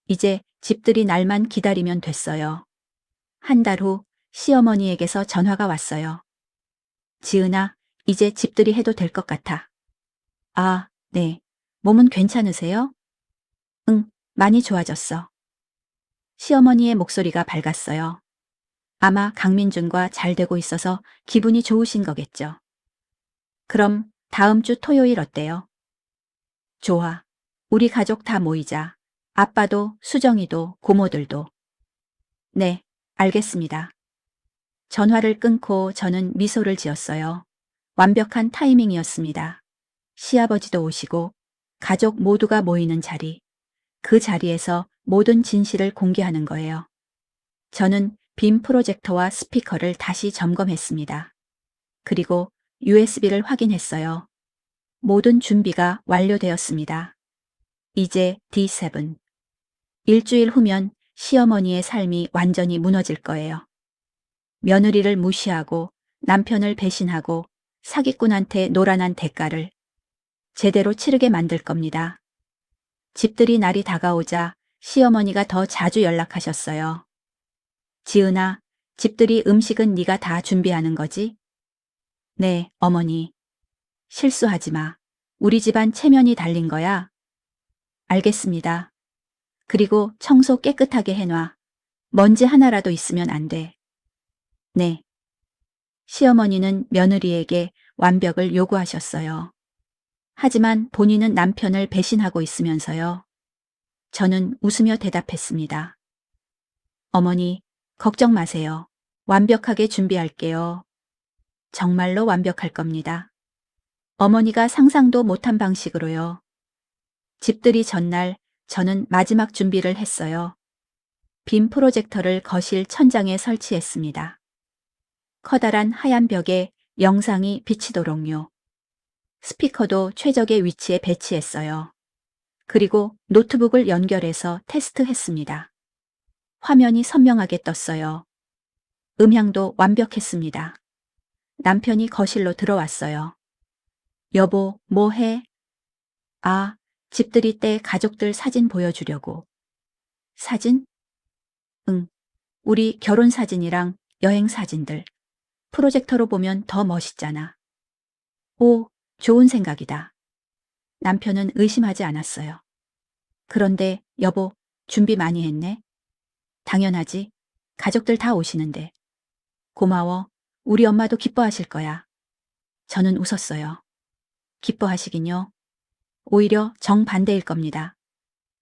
이제 집들이 날만 기다리면 됐어요. 한 달 후 시어머니에게서 전화가 왔어요. 지은아, 이제 집들이 해도 될 것 같아. 아, 네. 몸은 괜찮으세요? 응, 많이 좋아졌어. 시어머니의 목소리가 밝았어요. 아마 강민준과 잘 되고 있어서 기분이 좋으신 거겠죠. 그럼 다음 주 토요일 어때요? 좋아. 우리 가족 다 모이자. 아빠도, 수정이도, 고모들도. 네, 알겠습니다. 전화를 끊고 저는 미소를 지었어요. 완벽한 타이밍이었습니다. 시아버지도 오시고 가족 모두가 모이는 자리. 그 자리에서 모든 진실을 공개하는 거예요. 저는 빔 프로젝터와 스피커를 다시 점검했습니다. 그리고 USB를 확인했어요. 모든 준비가 완료되었습니다. 이제 D7. 일주일 후면 시어머니의 삶이 완전히 무너질 거예요. 며느리를 무시하고 남편을 배신하고 사기꾼한테 노란한 대가를 제대로 치르게 만들 겁니다. 집들이 날이 다가오자 시어머니가 더 자주 연락하셨어요. 지은아, 집들이 음식은 네가 다 준비하는 거지? 네, 어머니. 실수하지 마. 우리 집안 체면이 달린 거야. 알겠습니다. 그리고 청소 깨끗하게 해놔. 먼지 하나라도 있으면 안 돼. 네. 시어머니는 며느리에게 완벽을 요구하셨어요. 하지만 본인은 남편을 배신하고 있으면서요. 저는 웃으며 대답했습니다. 어머니, 걱정 마세요. 완벽하게 준비할게요. 정말로 완벽할 겁니다. 어머니가 상상도 못한 방식으로요. 집들이 전날 저는 마지막 준비를 했어요. 빔 프로젝터를 거실 천장에 설치했습니다. 커다란 하얀 벽에 영상이 비치도록요. 스피커도 최적의 위치에 배치했어요. 그리고 노트북을 연결해서 테스트했습니다. 화면이 선명하게 떴어요. 음향도 완벽했습니다. 남편이 거실로 들어왔어요. 여보, 뭐 해? 아, 집들이 때 가족들 사진 보여주려고. 사진? 응. 우리 결혼 사진이랑 여행 사진들. 프로젝터로 보면 더 멋있잖아. 오, 좋은 생각이다. 남편은 의심하지 않았어요. 그런데 여보, 준비 많이 했네? 당연하지. 가족들 다 오시는데. 고마워. 우리 엄마도 기뻐하실 거야. 저는 웃었어요. 기뻐하시긴요. 오히려 정반대일 겁니다.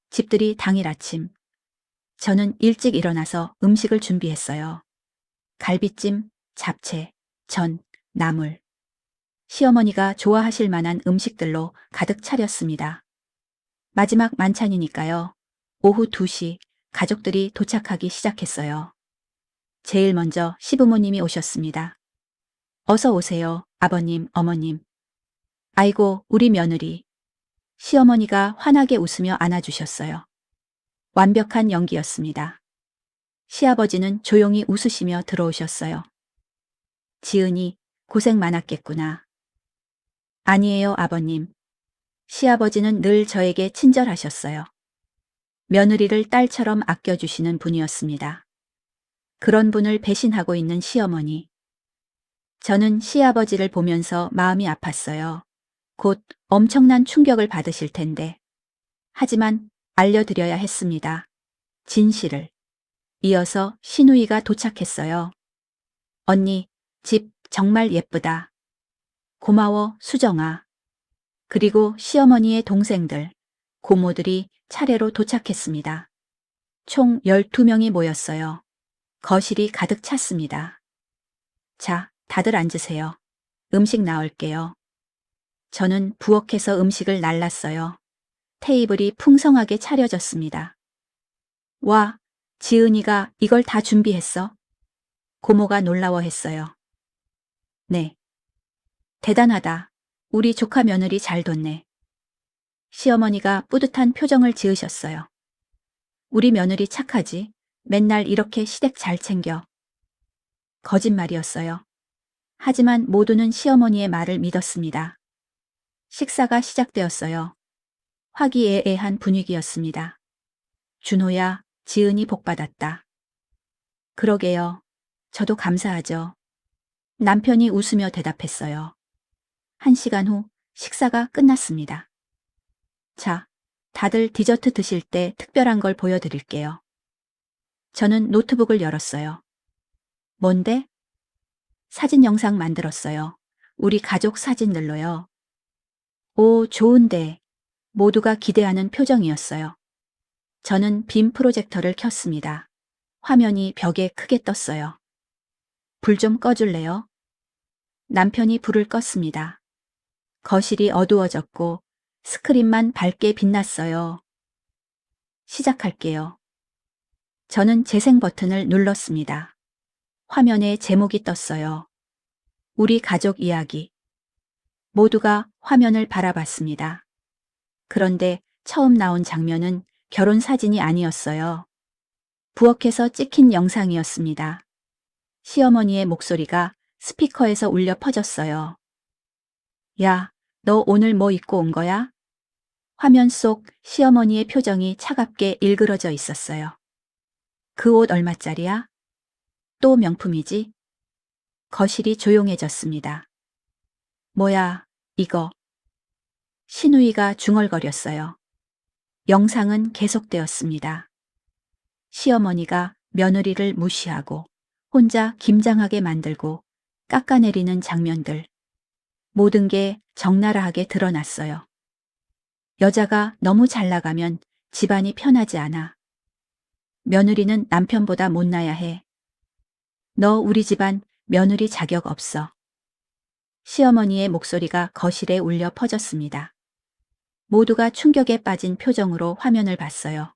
집들이 당일 아침. 저는 일찍 일어나서 음식을 준비했어요. 갈비찜, 잡채, 전, 나물. 시어머니가 좋아하실 만한 음식들로 가득 차렸습니다. 마지막 만찬이니까요. 오후 2시 가족들이 도착하기 시작했어요. 제일 먼저 시부모님이 오셨습니다. 어서 오세요, 아버님, 어머님. 아이고, 우리 며느리. 시어머니가 환하게 웃으며 안아주셨어요. 완벽한 연기였습니다. 시아버지는 조용히 웃으시며 들어오셨어요. 지은이 고생 많았겠구나. 아니에요, 아버님. 시아버지는 늘 저에게 친절하셨어요. 며느리를 딸처럼 아껴주시는 분이었습니다. 그런 분을 배신하고 있는 시어머니. 저는 시아버지를 보면서 마음이 아팠어요. 곧 엄청난 충격을 받으실 텐데. 하지만 알려드려야 했습니다. 진실을. 이어서 시누이가 도착했어요. 언니, 집 정말 예쁘다. 고마워, 수정아. 그리고 시어머니의 동생들, 고모들이 차례로 도착했습니다. 총 12명이 모였어요. 거실이 가득 찼습니다. 자, 다들 앉으세요. 음식 나올게요. 저는 부엌에서 음식을 날랐어요. 테이블이 풍성하게 차려졌습니다. 와, 지은이가 이걸 다 준비했어? 고모가 놀라워했어요. 네. 대단하다. 우리 조카 며느리 잘 뒀네. 시어머니가 뿌듯한 표정을 지으셨어요. 우리 며느리 착하지? 맨날 이렇게 시댁 잘 챙겨. 거짓말이었어요. 하지만 모두는 시어머니의 말을 믿었습니다. 식사가 시작되었어요. 화기애애한 분위기였습니다. 준호야, 지은이 복받았다. 그러게요. 저도 감사하죠. 남편이 웃으며 대답했어요. 1시간 후 식사가 끝났습니다. 자, 다들 디저트 드실 때 특별한 걸 보여드릴게요. 저는 노트북을 열었어요. 뭔데? 사진 영상 만들었어요. 우리 가족 사진들로요. 오, 좋은데. 모두가 기대하는 표정이었어요. 저는 빔 프로젝터를 켰습니다. 화면이 벽에 크게 떴어요. 불 좀 꺼줄래요? 남편이 불을 껐습니다. 거실이 어두워졌고 스크린만 밝게 빛났어요. 시작할게요. 저는 재생 버튼을 눌렀습니다. 화면에 제목이 떴어요. 우리 가족 이야기. 모두가 화면을 바라봤습니다. 그런데 처음 나온 장면은 결혼 사진이 아니었어요. 부엌에서 찍힌 영상이었습니다. 시어머니의 목소리가 스피커에서 울려 퍼졌어요. 야, 너 오늘 뭐 입고 온 거야? 화면 속 시어머니의 표정이 차갑게 일그러져 있었어요. 그 옷 얼마짜리야? 또 명품이지? 거실이 조용해졌습니다. 뭐야, 이거. 신우이가 중얼거렸어요. 영상은 계속되었습니다. 시어머니가 며느리를 무시하고 혼자 김장하게 만들고 깎아내리는 장면들. 모든 게 적나라하게 드러났어요. 여자가 너무 잘 나가면 집안이 편하지 않아. 며느리는 남편보다 못나야 해. 너 우리 집안 며느리 자격 없어. 시어머니의 목소리가 거실에 울려 퍼졌습니다. 모두가 충격에 빠진 표정으로 화면을 봤어요.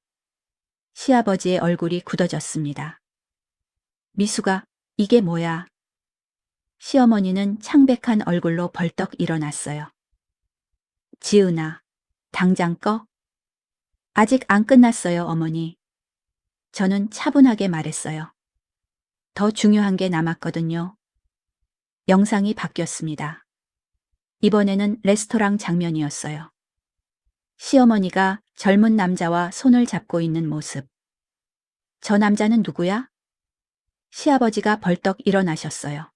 시아버지의 얼굴이 굳어졌습니다. 미수가, 이게 뭐야? 시어머니는 창백한 얼굴로 벌떡 일어났어요. 지은아, 당장 꺼? 아직 안 끝났어요, 어머니. 저는 차분하게 말했어요. 더 중요한 게 남았거든요. 영상이 바뀌었습니다. 이번에는 레스토랑 장면이었어요. 시어머니가 젊은 남자와 손을 잡고 있는 모습. 저 남자는 누구야? 시아버지가 벌떡 일어나셨어요.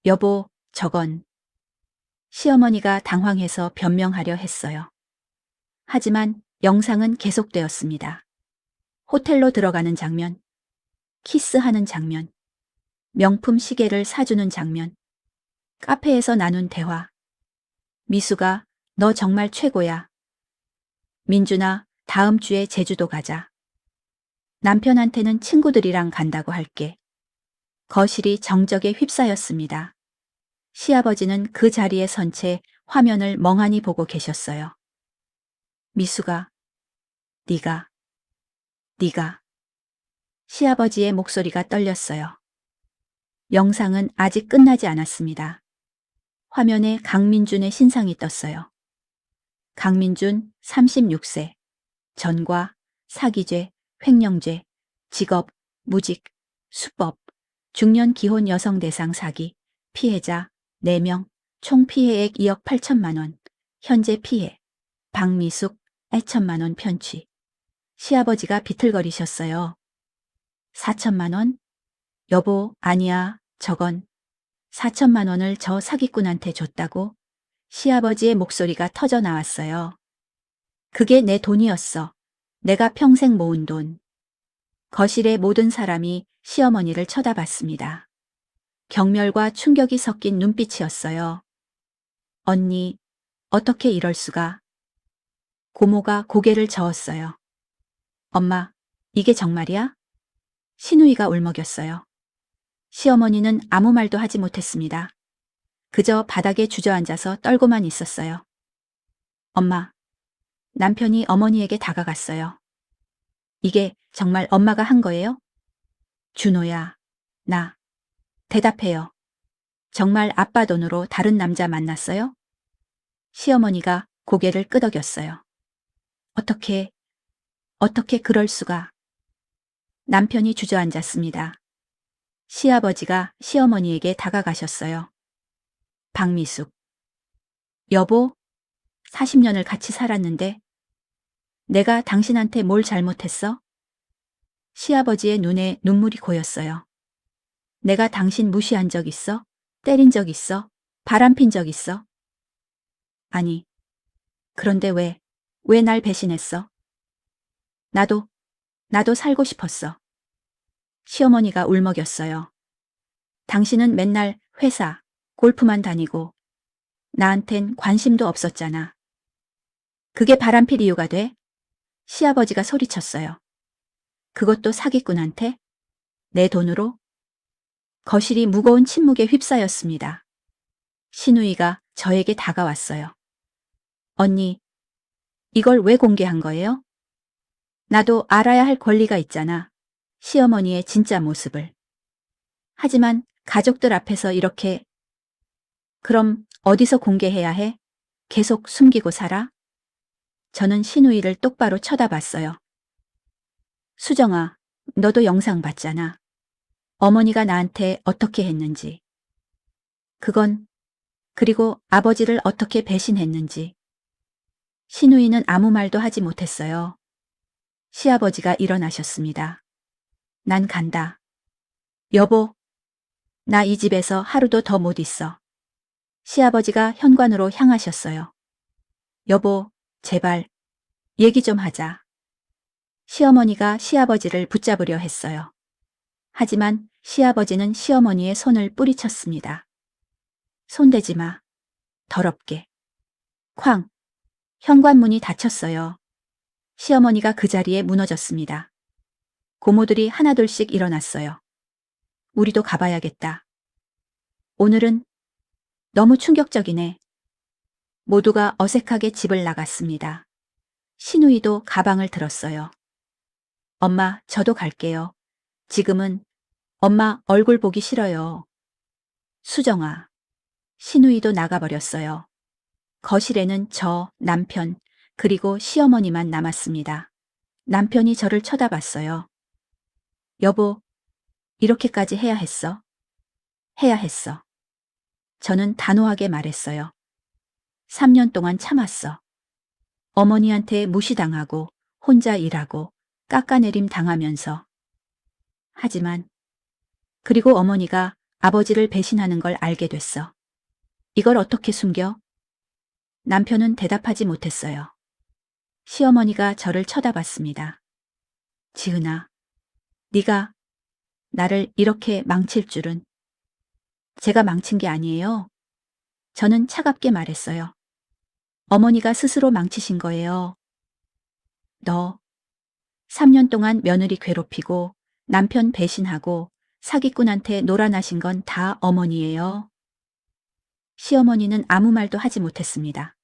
여보, 저건. 시어머니가 당황해서 변명하려 했어요. 하지만 영상은 계속되었습니다. 호텔로 들어가는 장면, 키스하는 장면, 명품 시계를 사주는 장면, 카페에서 나눈 대화. 미수가, 너 정말 최고야. 민준아, 다음 주에 제주도 가자. 남편한테는 친구들이랑 간다고 할게. 거실이 정적에 휩싸였습니다. 시아버지는 그 자리에 선 채 화면을 멍하니 보고 계셨어요. 미수가, 네가. 시아버지의 목소리가 떨렸어요. 영상은 아직 끝나지 않았습니다. 화면에 강민준의 신상이 떴어요. 강민준 36세. 전과, 사기죄, 횡령죄, 직업, 무직, 수법, 중년 기혼 여성 대상 사기, 피해자 4명, 총 피해액 2억 8천만 원, 현재 피해, 박미숙, 2천만 원 편취. 시아버지가 비틀거리셨어요. 4천만 원? 여보, 아니야, 저건 4천만 원을 저 사기꾼한테 줬다고? 시아버지의 목소리가 터져 나왔어요. 그게 내 돈이었어. 내가 평생 모은 돈. 거실의 모든 사람이 시어머니를 쳐다봤습니다. 경멸과 충격이 섞인 눈빛이었어요. 언니, 어떻게 이럴 수가? 고모가 고개를 저었어요. 엄마, 이게 정말이야? 신우이가 울먹였어요. 시어머니는 아무 말도 하지 못했습니다. 그저 바닥에 주저앉아서 떨고만 있었어요. 엄마, 남편이 어머니에게 다가갔어요. 이게 정말 엄마가 한 거예요? 준호야, 나. 대답해요. 정말 아빠 돈으로 다른 남자 만났어요? 시어머니가 고개를 끄덕였어요. 어떻게 그럴 수가. 남편이 주저앉았습니다. 시아버지가 시어머니에게 다가가셨어요. 박미숙. 여보, 40년을 같이 살았는데 내가 당신한테 뭘 잘못했어? 시아버지의 눈에 눈물이 고였어요. 내가 당신 무시한 적 있어? 때린 적 있어? 바람핀 적 있어? 아니, 그런데 왜 날 배신했어? 나도 살고 싶었어. 시어머니가 울먹였어요. 당신은 맨날 회사, 골프만 다니고 나한텐 관심도 없었잖아. 그게 바람필 이유가 돼? 시아버지가 소리쳤어요. 그것도 사기꾼한테? 내 돈으로? 거실이 무거운 침묵에 휩싸였습니다. 신우이가 저에게 다가왔어요. 언니, 이걸 왜 공개한 거예요? 나도 알아야 할 권리가 있잖아. 시어머니의 진짜 모습을. 하지만 가족들 앞에서 이렇게. 그럼 어디서 공개해야 해? 계속 숨기고 살아? 저는 신우이를 똑바로 쳐다봤어요. 수정아, 너도 영상 봤잖아. 어머니가 나한테 어떻게 했는지. 그리고 아버지를 어떻게 배신했는지. 신우이는 아무 말도 하지 못했어요. 시아버지가 일어나셨습니다. 난 간다. 여보, 나 이 집에서 하루도 더 못 있어. 시아버지가 현관으로 향하셨어요. 여보, 제발, 얘기 좀 하자. 시어머니가 시아버지를 붙잡으려 했어요. 하지만 시아버지는 시어머니의 손을 뿌리쳤습니다. 손대지 마. 더럽게. 쾅. 현관문이 닫혔어요. 시어머니가 그 자리에 무너졌습니다. 고모들이 하나둘씩 일어났어요. 우리도 가봐야겠다. 오늘은 너무 충격적이네. 모두가 어색하게 집을 나갔습니다. 신우이도 가방을 들었어요. 엄마, 저도 갈게요. 지금은 엄마 얼굴 보기 싫어요. 수정아. 신우이도 나가버렸어요. 거실에는 저, 남편, 그리고 시어머니만 남았습니다. 남편이 저를 쳐다봤어요. 여보, 이렇게까지 해야 했어? 해야 했어. 저는 단호하게 말했어요. 3년 동안 참았어. 어머니한테 무시당하고 혼자 일하고 깎아내림 당하면서. 하지만 그리고 어머니가 아버지를 배신하는 걸 알게 됐어. 이걸 어떻게 숨겨? 남편은 대답하지 못했어요. 시어머니가 저를 쳐다봤습니다. 지은아, 네가 나를 이렇게 망칠 줄은. 제가 망친 게 아니에요. 저는 차갑게 말했어요. 어머니가 스스로 망치신 거예요. 너 3년 동안 며느리 괴롭히고 남편 배신하고 사기꾼한테 놀아나신 건 다 어머니예요. 시어머니는 아무 말도 하지 못했습니다.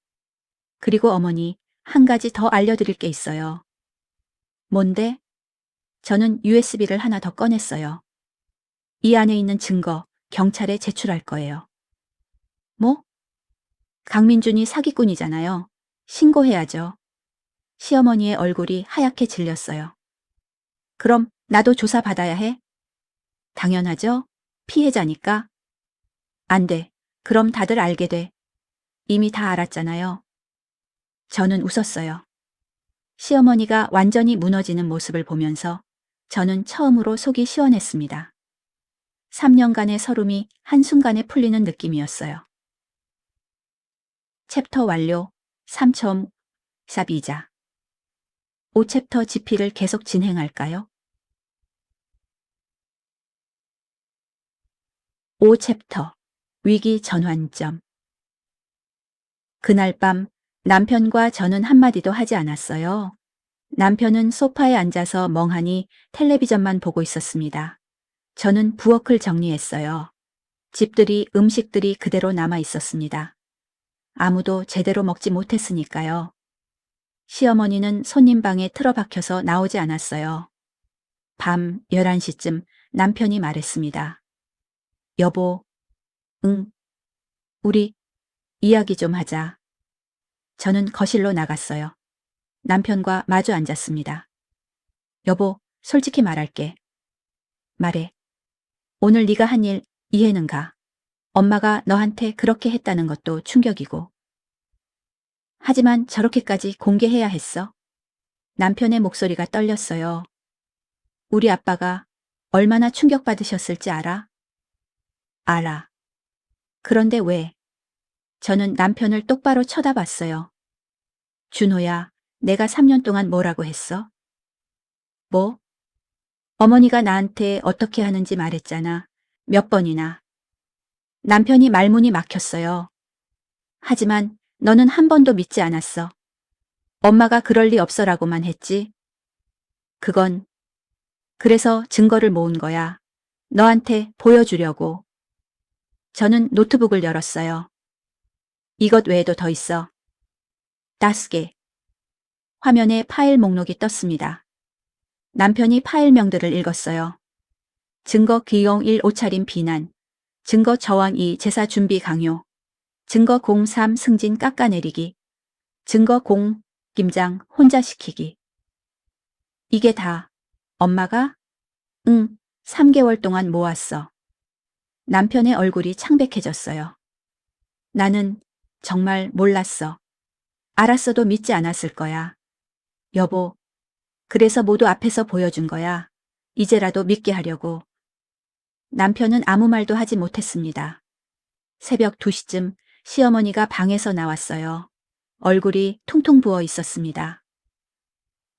그리고 어머니, 한 가지 더 알려드릴 게 있어요. 뭔데? 저는 USB를 하나 더 꺼냈어요. 이 안에 있는 증거, 경찰에 제출할 거예요. 뭐? 강민준이 사기꾼이잖아요. 신고해야죠. 시어머니의 얼굴이 하얗게 질렸어요. 그럼 나도 조사받아야 해? 당연하죠. 피해자니까. 안 돼. 그럼 다들 알게 돼. 이미 다 알았잖아요. 저는 웃었어요. 시어머니가 완전히 무너지는 모습을 보면서 저는 처음으로 속이 시원했습니다. 3년간의 서름이 한순간에 풀리는 느낌이었어요. 챕터 완료. 3.4비자. 5챕터 집필을 계속 진행할까요? 5챕터 위기 전환점. 그날 밤 남편과 저는 한마디도 하지 않았어요. 남편은 소파에 앉아서 멍하니 텔레비전만 보고 있었습니다. 저는 부엌을 정리했어요. 집들이 음식들이 그대로 남아 있었습니다. 아무도 제대로 먹지 못했으니까요. 시어머니는 손님 방에 틀어박혀서 나오지 않았어요. 밤 11시쯤 남편이 말했습니다. 여보, 응, 우리 이야기 좀 하자. 저는 거실로 나갔어요. 남편과 마주 앉았습니다. 여보, 솔직히 말할게. 말해. 오늘 네가 한 일 이해는 가. 엄마가 너한테 그렇게 했다는 것도 충격이고. 하지만 저렇게까지 공개해야 했어? 남편의 목소리가 떨렸어요. 우리 아빠가 얼마나 충격받으셨을지 알아? 알아. 그런데 왜? 저는 남편을 똑바로 쳐다봤어요. 준호야, 내가 3년 동안 뭐라고 했어? 뭐? 어머니가 나한테 어떻게 하는지 말했잖아. 몇 번이나. 남편이 말문이 막혔어요. 하지만 너는 한 번도 믿지 않았어. 엄마가 그럴 리 없어라고만 했지. 그건 그래서 증거를 모은 거야. 너한테 보여주려고. 저는 노트북을 열었어요. 이것 외에도 더 있어. 5개. 화면에 파일 목록이 떴습니다. 남편이 파일명들을 읽었어요. 증거 기용 1 옷차림 비난, 증거 저항 2 제사 준비 강요, 증거 03 승진 깎아내리기, 증거 0 김장 혼자 시키기. 이게 다 엄마가? 응, 3개월 동안 모았어. 남편의 얼굴이 창백해졌어요. 나는 정말 몰랐어. 알았어도 믿지 않았을 거야. 여보, 그래서 모두 앞에서 보여준 거야. 이제라도 믿게 하려고. 남편은 아무 말도 하지 못했습니다. 새벽 2시쯤 시어머니가 방에서 나왔어요. 얼굴이 퉁퉁 부어 있었습니다.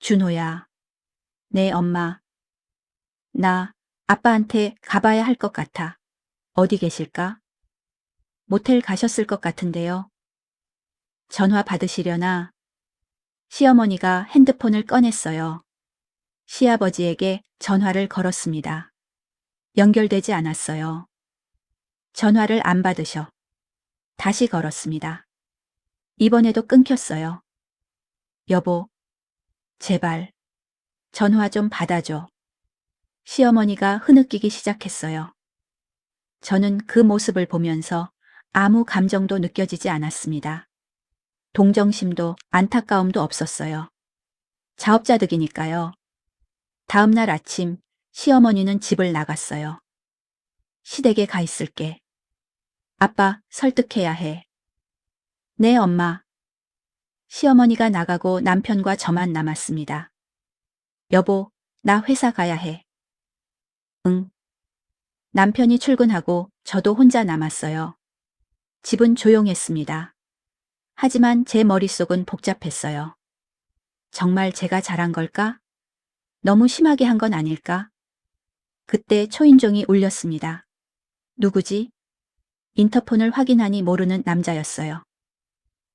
준호야. 네, 엄마. 나 아빠한테 가봐야 할 것 같아. 어디 계실까? 모텔 가셨을 것 같은데요. 전화 받으시려나? 시어머니가 핸드폰을 꺼냈어요. 시아버지에게 전화를 걸었습니다. 연결되지 않았어요. 전화를 안 받으셔. 다시 걸었습니다. 이번에도 끊겼어요. 여보, 제발 전화 좀 받아줘. 시어머니가 흐느끼기 시작했어요. 저는 그 모습을 보면서 아무 감정도 느껴지지 않았습니다. 동정심도 안타까움도 없었어요. 자업자득이니까요. 다음 날 아침 시어머니는 집을 나갔어요. 시댁에 가 있을게. 아빠 설득해야 해. 네, 엄마. 시어머니가 나가고 남편과 저만 남았습니다. 여보, 나 회사 가야 해. 응. 남편이 출근하고 저도 혼자 남았어요. 집은 조용했습니다. 하지만 제 머릿속은 복잡했어요. 정말 제가 잘한 걸까? 너무 심하게 한 건 아닐까? 그때 초인종이 울렸습니다. 누구지? 인터폰을 확인하니 모르는 남자였어요.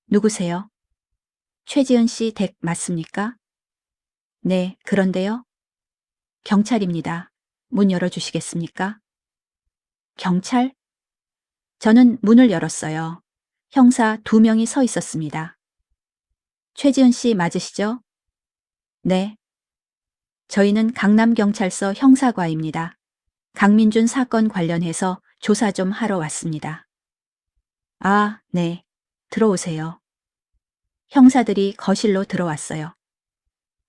누구세요? 최지은 씨 댁 맞습니까? 네, 그런데요. 경찰입니다. 문 열어주시겠습니까? 경찰? 저는 문을 열었어요. 형사 2명이 서 있었습니다. 최지은 씨 맞으시죠? 네. 저희는 강남경찰서 형사과입니다. 강민준 사건 관련해서 조사 좀 하러 왔습니다. 아, 네. 들어오세요. 형사들이 거실로 들어왔어요.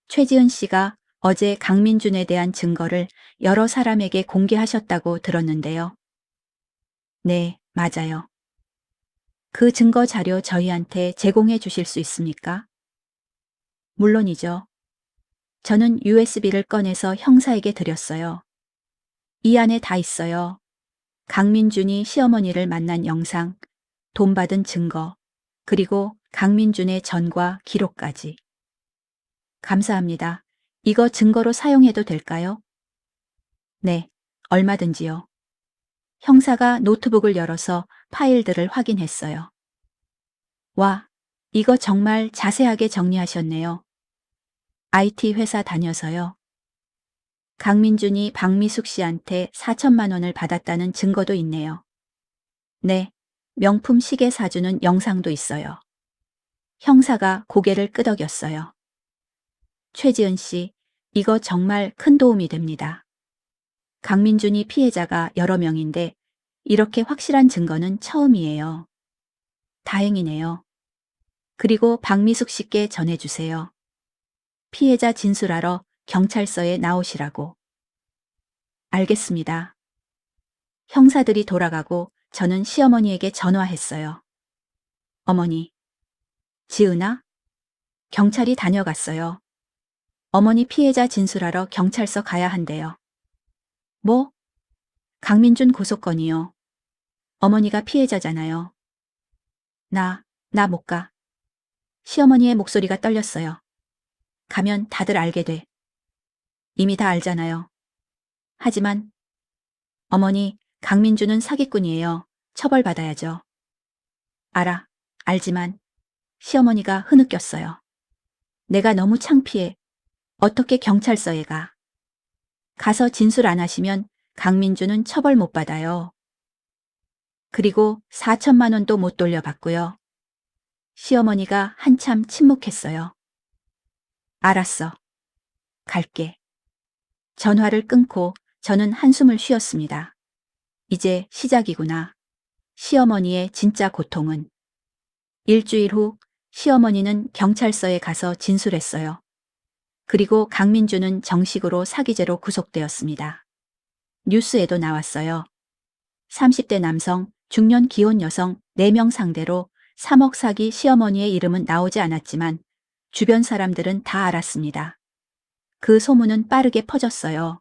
최지은 씨가 어제 강민준에 대한 증거를 여러 사람에게 공개하셨다고 들었는데요. 네, 맞아요. 그 증거 자료 저희한테 제공해 주실 수 있습니까? 물론이죠. 저는 USB를 꺼내서 형사에게 드렸어요. 이 안에 다 있어요. 강민준이 시어머니를 만난 영상, 돈 받은 증거, 그리고 강민준의 전과 기록까지. 감사합니다. 이거 증거로 사용해도 될까요? 네, 얼마든지요. 형사가 노트북을 열어서 파일들을 확인했어요. 와, 이거 정말 자세하게 정리하셨네요. IT 회사 다녀서요. 강민준이 박미숙 씨한테 4천만 원을 받았다는 증거도 있네요. 네, 명품 시계 사주는 영상도 있어요. 형사가 고개를 끄덕였어요. 최지은 씨, 이거 정말 큰 도움이 됩니다. 강민준이 피해자가 여러 명인데 이렇게 확실한 증거는 처음이에요. 다행이네요. 그리고 박미숙 씨께 전해주세요. 피해자 진술하러 경찰서에 나오시라고. 알겠습니다. 형사들이 돌아가고 저는 시어머니에게 전화했어요. 어머니. 지은아? 경찰이 다녀갔어요. 어머니 피해자 진술하러 경찰서 가야 한대요. 뭐? 강민준 고소건이요. 어머니가 피해자잖아요. 나 못 가. 시어머니의 목소리가 떨렸어요. 가면 다들 알게 돼. 이미 다 알잖아요. 하지만 어머니, 강민준은 사기꾼이에요. 처벌받아야죠. 알지만 시어머니가 흐느꼈어요. 내가 너무 창피해. 어떻게 경찰서에 가? 가서 진술 안 하시면 강민준은 처벌 못 받아요. 그리고 4천만 원도 못 돌려받고요. 시어머니가 한참 침묵했어요. 알았어. 갈게. 전화를 끊고 저는 한숨을 쉬었습니다. 이제 시작이구나. 시어머니의 진짜 고통은. 일주일 후 시어머니는 경찰서에 가서 진술했어요. 그리고 강민준은 정식으로 사기죄로 구속되었습니다. 뉴스에도 나왔어요. 30대 남성, 중년 기혼 여성 4명 상대로 3억 사기 시어머니의 이름은 나오지 않았지만 주변 사람들은 다 알았습니다. 그 소문은 빠르게 퍼졌어요.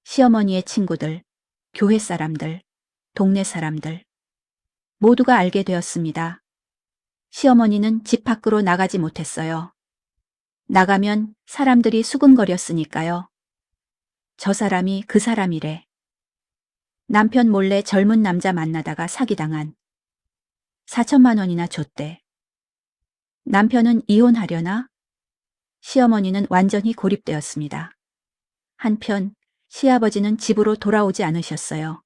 시어머니의 친구들, 교회 사람들, 동네 사람들 모두가 알게 되었습니다. 시어머니는 집 밖으로 나가지 못했어요. 나가면 사람들이 수군거렸으니까요. 저 사람이 그 사람이래. 남편 몰래 젊은 남자 만나다가 사기당한. 4천만 원이나 줬대. 남편은 이혼하려나? 시어머니는 완전히 고립되었습니다. 한편 시아버지는 집으로 돌아오지 않으셨어요.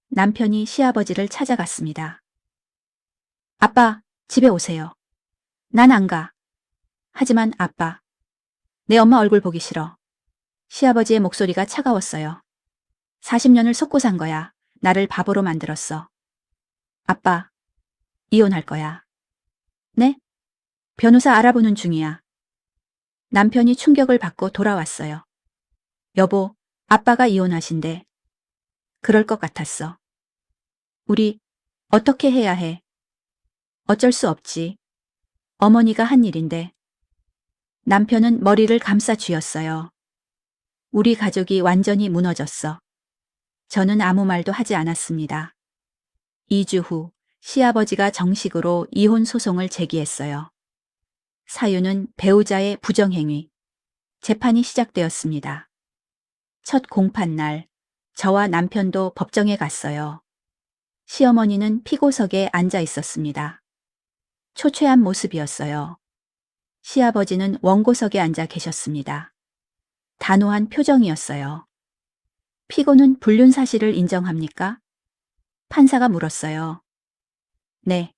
남편이 시아버지를 찾아갔습니다. 아빠, 집에 오세요. 난 안 가. 하지만 아빠, 내 엄마 얼굴 보기 싫어. 시아버지의 목소리가 차가웠어요. 40년을 속고 산 거야. 나를 바보로 만들었어. 아빠, 이혼할 거야. 네? 변호사 알아보는 중이야. 남편이 충격을 받고 돌아왔어요. 여보, 아빠가 이혼하신대. 그럴 것 같았어. 우리 어떻게 해야 해? 어쩔 수 없지. 어머니가 한 일인데. 남편은 머리를 감싸 쥐었어요. 우리 가족이 완전히 무너졌어. 저는 아무 말도 하지 않았습니다. 2주 후 시아버지가 정식으로 이혼 소송을 제기했어요. 사유는 배우자의 부정행위. 재판이 시작되었습니다. 첫 공판 날, 저와 남편도 법정에 갔어요. 시어머니는 피고석에 앉아 있었습니다. 초췌한 모습이었어요. 시아버지는 원고석에 앉아 계셨습니다. 단호한 표정이었어요. 피고는 불륜 사실을 인정합니까? 판사가 물었어요. 네.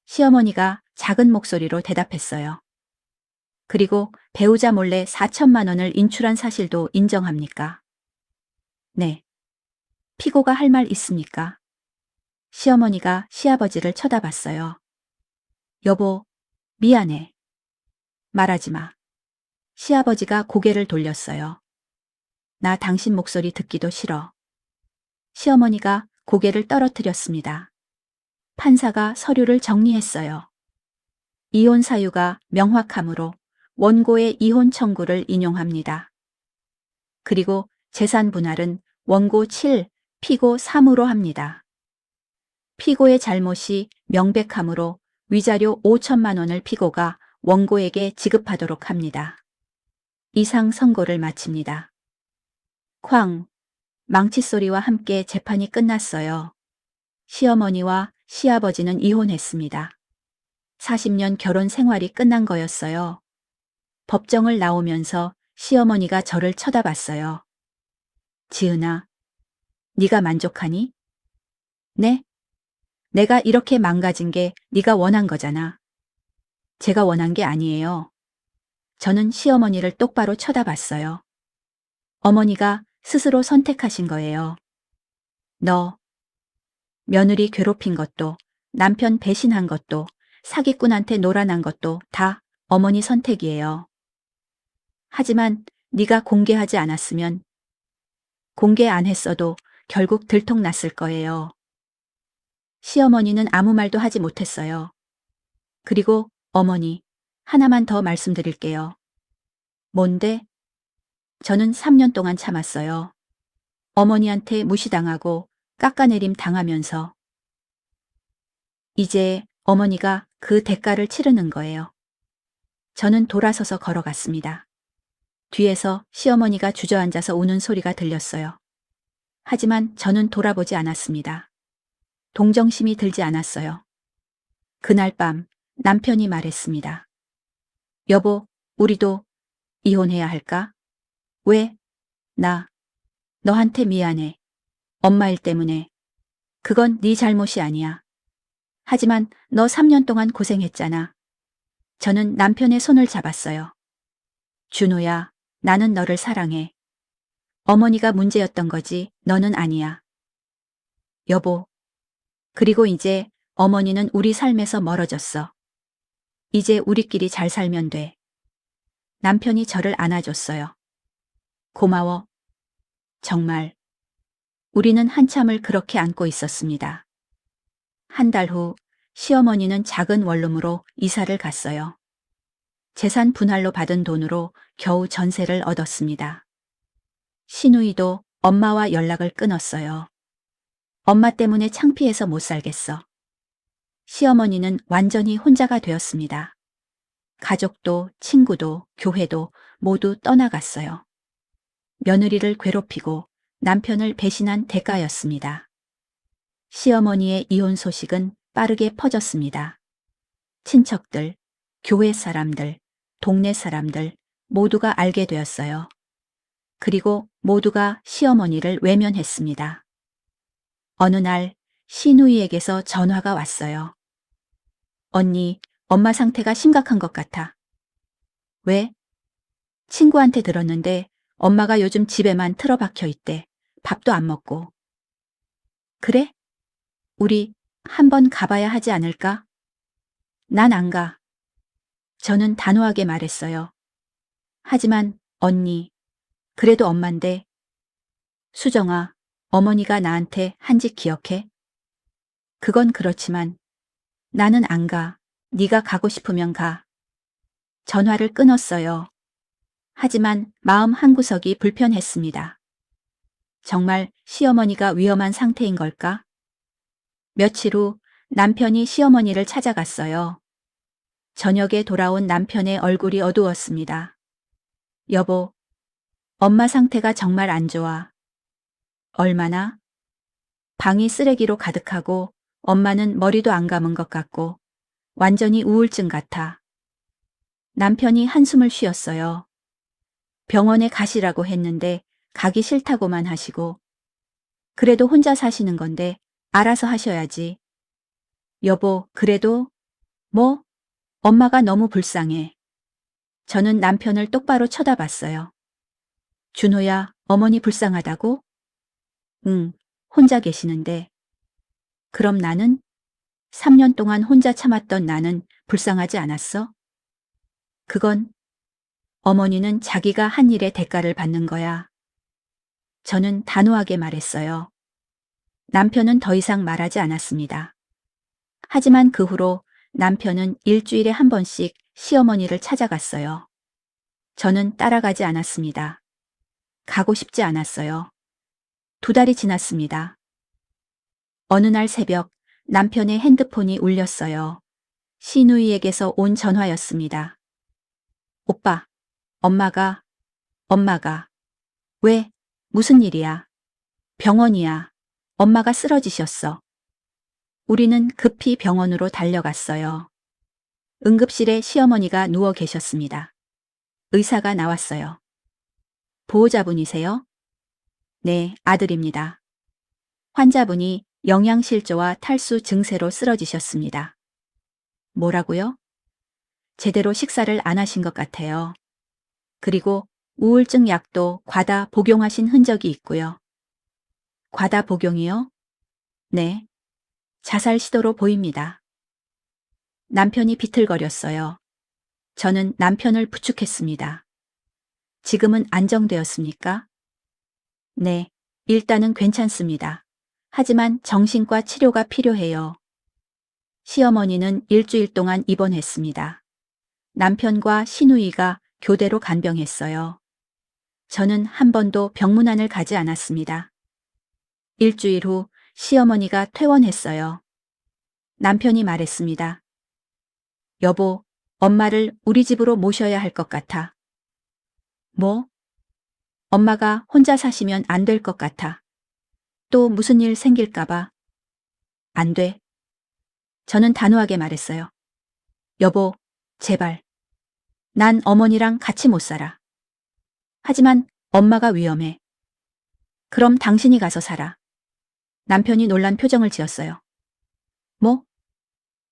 시어머니가 작은 목소리로 대답했어요. 그리고 배우자 몰래 4천만 원을 인출한 사실도 인정합니까? 네. 피고가 할 말 있습니까? 시어머니가 시아버지를 쳐다봤어요. 여보, 미안해. 말하지 마. 시아버지가 고개를 돌렸어요. 나 당신 목소리 듣기도 싫어. 시어머니가 고개를 떨어뜨렸습니다. 판사가 서류를 정리했어요. 이혼 사유가 명확하므로 원고의 이혼 청구를 인용합니다. 그리고 재산 분할은 원고 7, 피고 3으로 합니다. 피고의 잘못이 명백하므로 위자료 5천만 원을 피고가 원고에게 지급하도록 합니다. 이상 선고를 마칩니다. 쾅. 망치 소리와 함께 재판이 끝났어요. 시어머니와 시아버지는 이혼했습니다. 40년 결혼 생활이 끝난 거였어요. 법정을 나오면서 시어머니가 저를 쳐다봤어요. 지은아, 네가 만족하니? 네? 내가 이렇게 망가진 게 네가 원한 거잖아. 제가 원한 게 아니에요. 저는 시어머니를 똑바로 쳐다봤어요. 어머니가 스스로 선택하신 거예요. 너, 며느리 괴롭힌 것도, 남편 배신한 것도, 사기꾼한테 놀아난 것도 다 어머니 선택이에요. 하지만 네가 공개하지 않았으면, 공개 안 했어도 결국 들통났을 거예요. 시어머니는 아무 말도 하지 못했어요. 그리고 어머니, 하나만 더 말씀드릴게요. 뭔데? 저는 3년 동안 참았어요. 어머니한테 무시당하고 깎아내림 당하면서. 이제 어머니가 그 대가를 치르는 거예요. 저는 돌아서서 걸어갔습니다. 뒤에서 시어머니가 주저앉아서 우는 소리가 들렸어요. 하지만 저는 돌아보지 않았습니다. 동정심이 들지 않았어요. 그날 밤 남편이 말했습니다. 여보, 우리도 이혼해야 할까? 왜? 나 너한테 미안해. 엄마 일 때문에. 그건 네 잘못이 아니야. 하지만 너 3년 동안 고생했잖아. 저는 남편의 손을 잡았어요. 준호야, 나는 너를 사랑해. 어머니가 문제였던 거지, 너는 아니야. 여보. 그리고 이제 어머니는 우리 삶에서 멀어졌어. 이제 우리끼리 잘 살면 돼. 남편이 저를 안아줬어요. 고마워. 정말. 우리는 한참을 그렇게 안고 있었습니다. 한 달 후 시어머니는 작은 원룸으로 이사를 갔어요. 재산 분할로 받은 돈으로 겨우 전세를 얻었습니다. 시누이도 엄마와 연락을 끊었어요. 엄마 때문에 창피해서 못 살겠어. 시어머니는 완전히 혼자가 되었습니다. 가족도 친구도 교회도 모두 떠나갔어요. 며느리를 괴롭히고 남편을 배신한 대가였습니다. 시어머니의 이혼 소식은 빠르게 퍼졌습니다. 친척들, 교회 사람들, 동네 사람들 모두가 알게 되었어요. 그리고 모두가 시어머니를 외면했습니다. 어느 날 시누이에게서 전화가 왔어요. 언니, 엄마 상태가 심각한 것 같아. 왜? 친구한테 들었는데 엄마가 요즘 집에만 틀어박혀 있대. 밥도 안 먹고. 그래? 우리 한번 가봐야 하지 않을까? 난 안 가. 저는 단호하게 말했어요. 하지만 언니, 그래도 엄만데. 수정아, 어머니가 나한테 한 짓 기억해? 그건 그렇지만 나는 안 가. 네가 가고 싶으면 가. 전화를 끊었어요. 하지만 마음 한구석이 불편했습니다. 정말 시어머니가 위험한 상태인 걸까? 며칠 후 남편이 시어머니를 찾아갔어요. 저녁에 돌아온 남편의 얼굴이 어두웠습니다. 여보, 엄마 상태가 정말 안 좋아. 얼마나? 방이 쓰레기로 가득하고 엄마는 머리도 안 감은 것 같고 완전히 우울증 같아. 남편이 한숨을 쉬었어요. 병원에 가시라고 했는데 가기 싫다고만 하시고 그래도 혼자 사시는 건데 알아서 하셔야지. 여보, 그래도 뭐? 엄마가 너무 불쌍해. 저는 남편을 똑바로 쳐다봤어요. 준호야, 어머니 불쌍하다고? 응, 혼자 계시는데. 그럼 나는? 3년 동안 혼자 참았던 나는 불쌍하지 않았어? 그건 어머니는 자기가 한 일의 대가를 받는 거야. 저는 단호하게 말했어요. 남편은 더 이상 말하지 않았습니다. 하지만 그 후로 남편은 일주일에 한 번씩 시어머니를 찾아갔어요. 저는 따라가지 않았습니다. 가고 싶지 않았어요. 2달이 지났습니다. 어느 날 새벽 남편의 핸드폰이 울렸어요. 시누이에게서 온 전화였습니다. 오빠, 엄마가, 왜, 무슨 일이야? 병원이야. 엄마가 쓰러지셨어. 우리는 급히 병원으로 달려갔어요. 응급실에 시어머니가 누워 계셨습니다. 의사가 나왔어요. 보호자분이세요? 네, 아들입니다. 환자분이 영양실조와 탈수 증세로 쓰러지셨습니다. 뭐라고요? 제대로 식사를 안 하신 것 같아요. 그리고 우울증 약도 과다 복용하신 흔적이 있고요. 과다 복용이요? 네. 자살 시도로 보입니다. 남편이 비틀거렸어요. 저는 남편을 부축했습니다. 지금은 안정되었습니까? 네. 일단은 괜찮습니다. 하지만 정신과 치료가 필요해요. 시어머니는 일주일 동안 입원했습니다. 남편과 시누이가 교대로 간병했어요. 저는 한 번도 병문안을 가지 않았습니다. 일주일 후 시어머니가 퇴원했어요. 남편이 말했습니다. 여보, 엄마를 우리 집으로 모셔야 할 것 같아. 뭐? 엄마가 혼자 사시면 안 될 것 같아. 또 무슨 일 생길까봐. 안 돼. 저는 단호하게 말했어요. 여보, 제발. 난 어머니랑 같이 못 살아. 하지만 엄마가 위험해. 그럼 당신이 가서 살아. 남편이 놀란 표정을 지었어요. 뭐?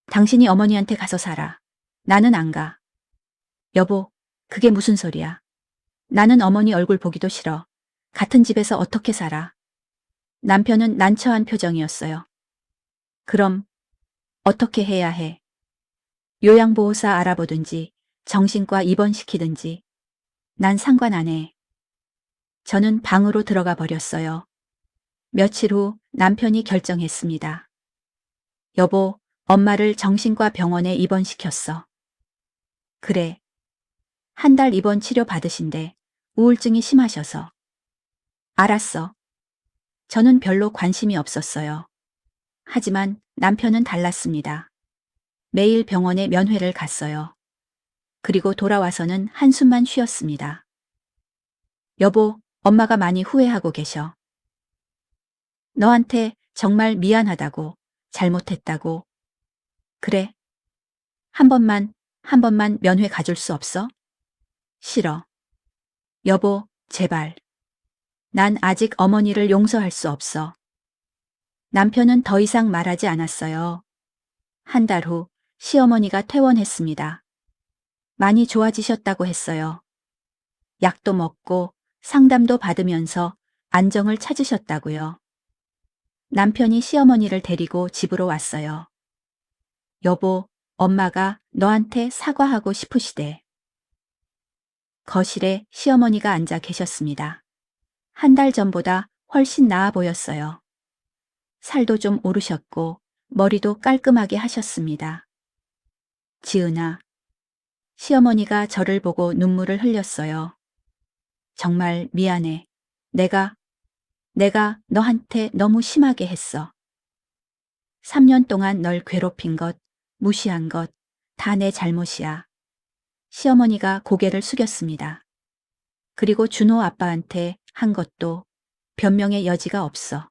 당신이 어머니한테 가서 살아. 나는 안 가. 여보, 그게 무슨 소리야. 나는 어머니 얼굴 보기도 싫어. 같은 집에서 어떻게 살아. 남편은 난처한 표정이었어요. 그럼 어떻게 해야 해? 요양보호사 알아보든지 정신과 입원시키든지. 난 상관 안 해. 저는 방으로 들어가 버렸어요. 며칠 후 남편이 결정했습니다. 여보, 엄마를 정신과 병원에 입원시켰어. 그래. 한 달 입원 치료 받으신대. 우울증이 심하셔서. 알았어. 저는 별로 관심이 없었어요. 하지만 남편은 달랐습니다. 매일 병원에 면회를 갔어요. 그리고 돌아와서는 한숨만 쉬었습니다. 여보, 엄마가 많이 후회하고 계셔. 너한테 정말 미안하다고, 잘못했다고. 그래. 한 번만 면회 가줄 수 없어? 싫어. 여보, 제발. 난 아직 어머니를 용서할 수 없어. 남편은 더 이상 말하지 않았어요. 한 달 후 시어머니가 퇴원했습니다. 많이 좋아지셨다고 했어요. 약도 먹고 상담도 받으면서 안정을 찾으셨다고요. 남편이 시어머니를 데리고 집으로 왔어요. 여보, 엄마가 너한테 사과하고 싶으시대. 거실에 시어머니가 앉아 계셨습니다. 한 달 전보다 훨씬 나아 보였어요. 살도 좀 오르셨고 머리도 깔끔하게 하셨습니다. 지은아. 시어머니가 저를 보고 눈물을 흘렸어요. 정말 미안해. 내가 너한테 너무 심하게 했어. 3년 동안 널 괴롭힌 것, 무시한 것, 다 내 잘못이야. 시어머니가 고개를 숙였습니다. 그리고 준호 아빠한테 한 것도 변명의 여지가 없어.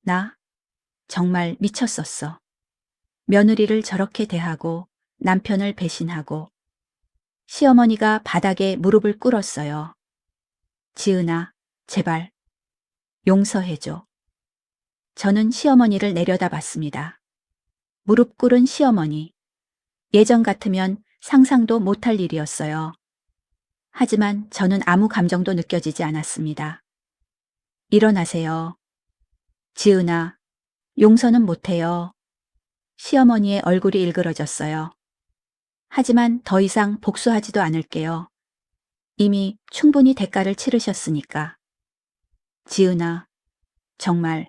나 정말 미쳤었어. 며느리를 저렇게 대하고 남편을 배신하고. 시어머니가 바닥에 무릎을 꿇었어요. 지은아, 제발 용서해줘. 저는 시어머니를 내려다봤습니다. 무릎 꿇은 시어머니. 예전 같으면 상상도 못할 일이었어요. 하지만 저는 아무 감정도 느껴지지 않았습니다. 일어나세요. 지은아, 용서는 못해요. 시어머니의 얼굴이 일그러졌어요. 하지만 더 이상 복수하지도 않을게요. 이미 충분히 대가를 치르셨으니까. 지은아, 정말.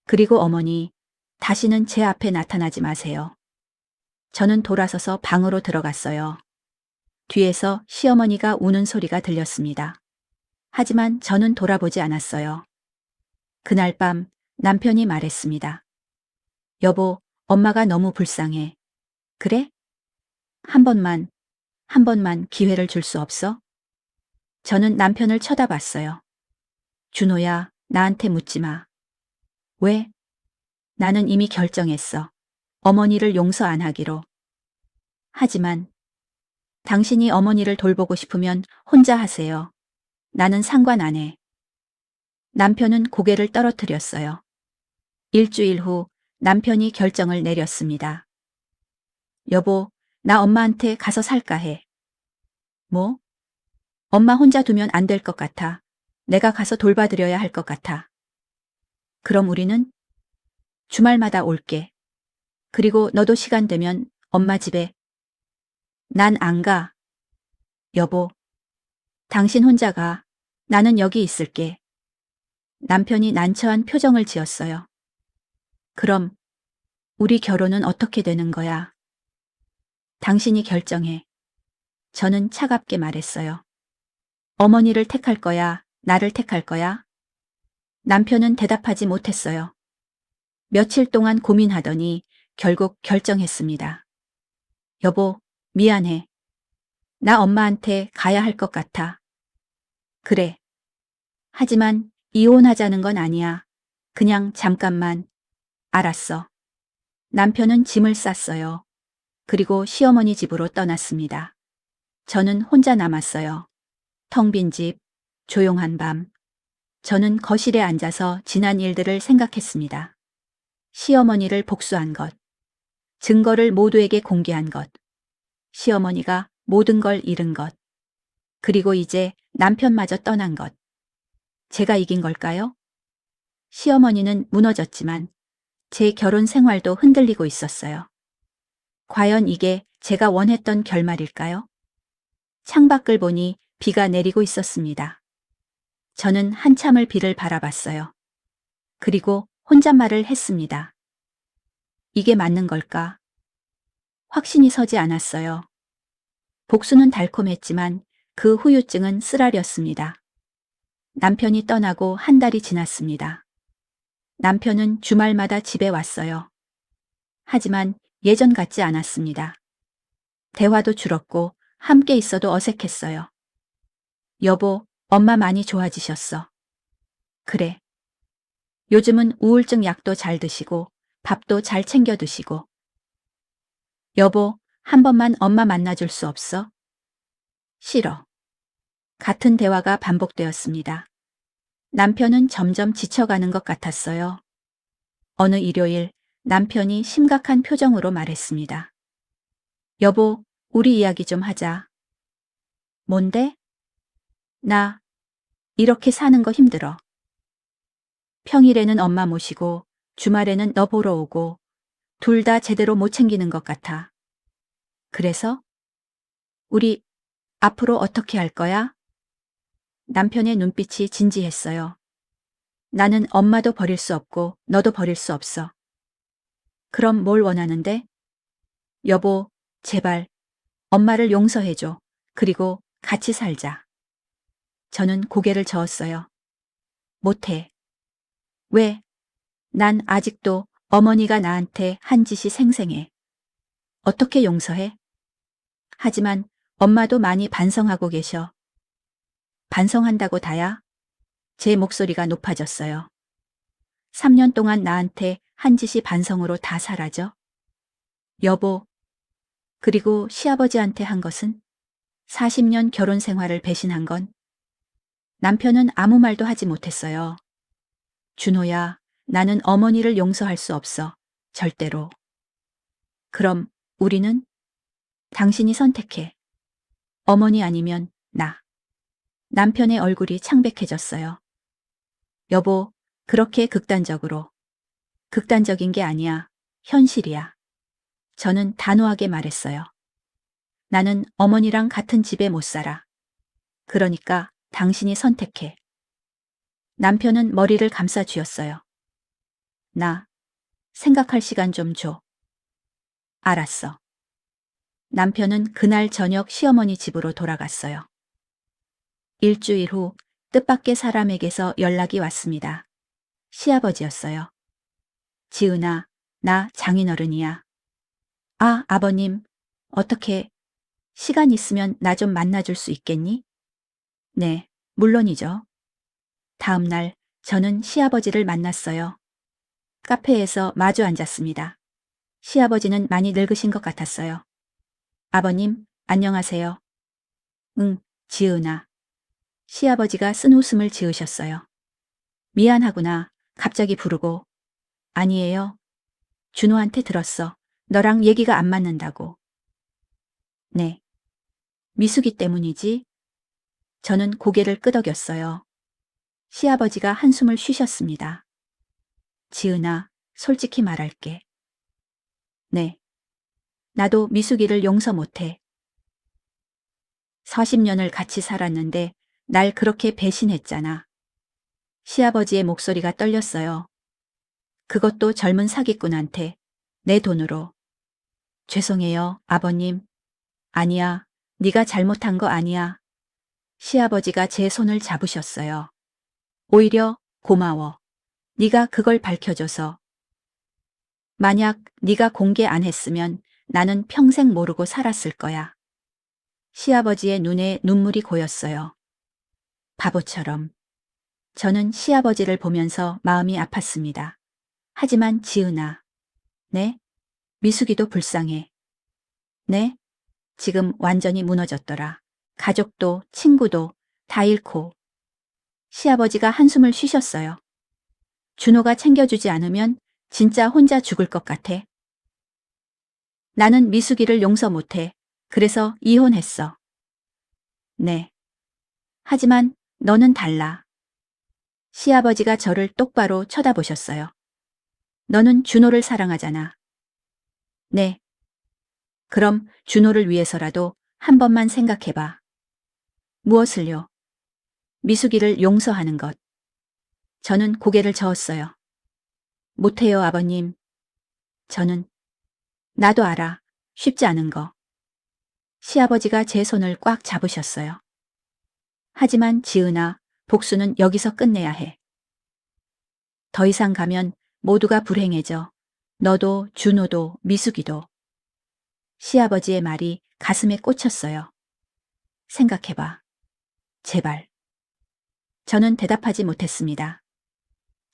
그리고 어머니, 다시는 제 앞에 나타나지 마세요. 저는 돌아서서 방으로 들어갔어요. 뒤에서 시어머니가 우는 소리가 들렸습니다. 하지만 저는 돌아보지 않았어요. 그날 밤 남편이 말했습니다. 여보, 엄마가 너무 불쌍해. 그래? 한 번만 기회를 줄 수 없어? 저는 남편을 쳐다봤어요. 준호야, 나한테 묻지 마. 왜? 나는 이미 결정했어. 어머니를 용서 안 하기로. 하지만 당신이 어머니를 돌보고 싶으면 혼자 하세요. 나는 상관 안 해. 남편은 고개를 떨어뜨렸어요. 일주일 후 남편이 결정을 내렸습니다. 여보, 나 엄마한테 가서 살까 해. 뭐? 엄마 혼자 두면 안 될 것 같아. 내가 가서 돌봐드려야 할 것 같아. 그럼 우리는 주말마다 올게. 그리고 너도 시간 되면 엄마 집에. 난 안 가. 여보, 당신 혼자 가. 나는 여기 있을게. 남편이 난처한 표정을 지었어요. 그럼 우리 결혼은 어떻게 되는 거야? 당신이 결정해. 저는 차갑게 말했어요. 어머니를 택할 거야? 나를 택할 거야? 남편은 대답하지 못했어요. 며칠 동안 고민하더니 결국 결정했습니다. 여보, 미안해. 나 엄마한테 가야 할 것 같아. 그래. 하지만 이혼하자는 건 아니야. 그냥 잠깐만. 알았어. 남편은 짐을 쌌어요. 그리고 시어머니 집으로 떠났습니다. 저는 혼자 남았어요. 텅 빈 집, 조용한 밤. 저는 거실에 앉아서 지난 일들을 생각했습니다. 시어머니를 복수한 것, 증거를 모두에게 공개한 것, 시어머니가 모든 걸 잃은 것, 그리고 이제 남편마저 떠난 것. 제가 이긴 걸까요? 시어머니는 무너졌지만 제 결혼 생활도 흔들리고 있었어요. 과연 이게 제가 원했던 결말일까요? 창밖을 보니 비가 내리고 있었습니다. 저는 한참을 비를 바라봤어요. 그리고 혼잣말을 했습니다. 이게 맞는 걸까? 확신이 서지 않았어요. 복수는 달콤했지만 그 후유증은 쓰라렸습니다. 남편이 떠나고 한 달이 지났습니다. 남편은 주말마다 집에 왔어요. 하지만 예전 같지 않았습니다. 대화도 줄었고 함께 있어도 어색했어요. 여보, 엄마 많이 좋아지셨어. 그래. 요즘은 우울증 약도 잘 드시고 밥도 잘 챙겨 드시고. 여보, 한 번만 엄마 만나줄 수 없어? 싫어. 같은 대화가 반복되었습니다. 남편은 점점 지쳐가는 것 같았어요. 어느 일요일 남편이 심각한 표정으로 말했습니다. 여보, 우리 이야기 좀 하자. 뭔데? 나 이렇게 사는 거 힘들어. 평일에는 엄마 모시고 주말에는 너 보러 오고 둘 다 제대로 못 챙기는 것 같아. 그래서 우리 앞으로 어떻게 할 거야? 남편의 눈빛이 진지했어요. 나는 엄마도 버릴 수 없고 너도 버릴 수 없어. 그럼 뭘 원하는데? 여보, 제발 엄마를 용서해줘. 그리고 같이 살자. 저는 고개를 저었어요. 못해. 왜? 난 아직도 어머니가 나한테 한 짓이 생생해. 어떻게 용서해? 하지만 엄마도 많이 반성하고 계셔. 반성한다고 다야? 제 목소리가 높아졌어요. 3년 동안 나한테 한 짓이 반성으로 다 사라져? 여보, 그리고 시아버지한테 한 것은? 40년 결혼 생활을 배신한 건? 남편은 아무 말도 하지 못했어요. 준호야, 나는 어머니를 용서할 수 없어. 절대로. 그럼 우리는? 당신이 선택해. 어머니 아니면 나. 남편의 얼굴이 창백해졌어요. 여보, 그렇게 극단적으로. 극단적인 게 아니야. 현실이야. 저는 단호하게 말했어요. 나는 어머니랑 같은 집에 못 살아. 그러니까 당신이 선택해. 남편은 머리를 감싸 쥐었어요. 나 생각할 시간 좀 줘. 알았어. 남편은 그날 저녁 시어머니 집으로 돌아갔어요. 일주일 후 뜻밖의 사람에게서 연락이 왔습니다. 시아버지였어요. 지은아, 나 장인어른이야. 아, 아버님, 어떻게 시간 있으면 나 좀 만나줄 수 있겠니? 네, 물론이죠. 다음 날 저는 시아버지를 만났어요. 카페에서 마주 앉았습니다. 시아버지는 많이 늙으신 것 같았어요. 아버님, 안녕하세요. 응, 지은아. 시아버지가 쓴 웃음을 지으셨어요. 미안하구나. 갑자기 부르고. 아니에요. 준호한테 들었어. 너랑 얘기가 안 맞는다고. 네. 미숙이 때문이지? 저는 고개를 끄덕였어요. 시아버지가 한숨을 쉬셨습니다. 지은아, 솔직히 말할게. 네. 나도 미숙이를 용서 못해. 40년을 같이 살았는데 날 그렇게 배신했잖아. 시아버지의 목소리가 떨렸어요. 그것도 젊은 사기꾼한테 내 돈으로. 죄송해요, 아버님. 아니야, 네가 잘못한 거 아니야. 시아버지가 제 손을 잡으셨어요. 오히려 고마워. 네가 그걸 밝혀줘서. 만약 네가 공개 안 했으면 나는 평생 모르고 살았을 거야. 시아버지의 눈에 눈물이 고였어요. 바보처럼. 저는 시아버지를 보면서 마음이 아팠습니다. 하지만 지은아. 네? 미숙이도 불쌍해. 네? 지금 완전히 무너졌더라. 가족도 친구도 다 잃고. 시아버지가 한숨을 쉬셨어요. 준호가 챙겨주지 않으면 진짜 혼자 죽을 것 같아. 나는 미숙이를 용서 못해. 그래서 이혼했어. 네. 하지만 너는 달라. 시아버지가 저를 똑바로 쳐다보셨어요. 너는 준호를 사랑하잖아. 네. 그럼 준호를 위해서라도 한 번만 생각해봐. 무엇을요? 미숙이를 용서하는 것. 저는 고개를 저었어요. 못해요, 아버님. 저는 나도 알아. 쉽지 않은 거. 시아버지가 제 손을 꽉 잡으셨어요. 하지만 지은아, 복수는 여기서 끝내야 해. 더 이상 가면 모두가 불행해져. 너도, 준호도, 미숙이도. 시아버지의 말이 가슴에 꽂혔어요. 생각해봐. 제발. 저는 대답하지 못했습니다.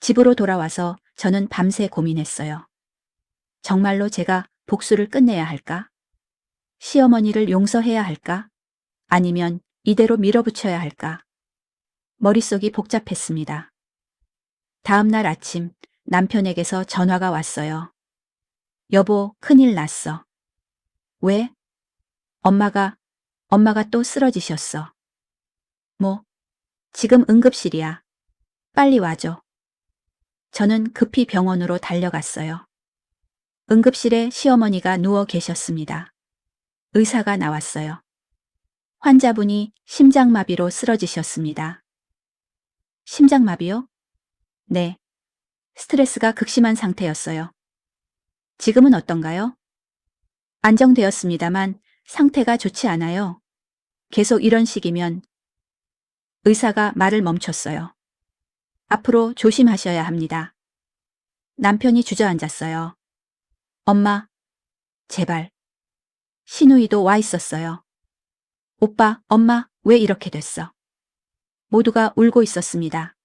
집으로 돌아와서 저는 밤새 고민했어요. 정말로 제가 복수를 끝내야 할까? 시어머니를 용서해야 할까? 아니면 이대로 밀어붙여야 할까? 머릿속이 복잡했습니다. 다음 날 아침 남편에게서 전화가 왔어요. 여보, 큰일 났어. 왜? 엄마가 또 쓰러지셨어. 뭐? 지금 응급실이야. 빨리 와줘. 저는 급히 병원으로 달려갔어요. 응급실에 시어머니가 누워 계셨습니다. 의사가 나왔어요. 환자분이 심장마비로 쓰러지셨습니다. 심장마비요? 네. 스트레스가 극심한 상태였어요. 지금은 어떤가요? 안정되었습니다만 상태가 좋지 않아요. 계속 이런 식이면 의사가 말을 멈췄어요. 앞으로 조심하셔야 합니다. 남편이 주저앉았어요. 엄마, 제발. 신우이도 와 있었어요. 오빠, 엄마, 왜 이렇게 됐어? 모두가 울고 있었습니다.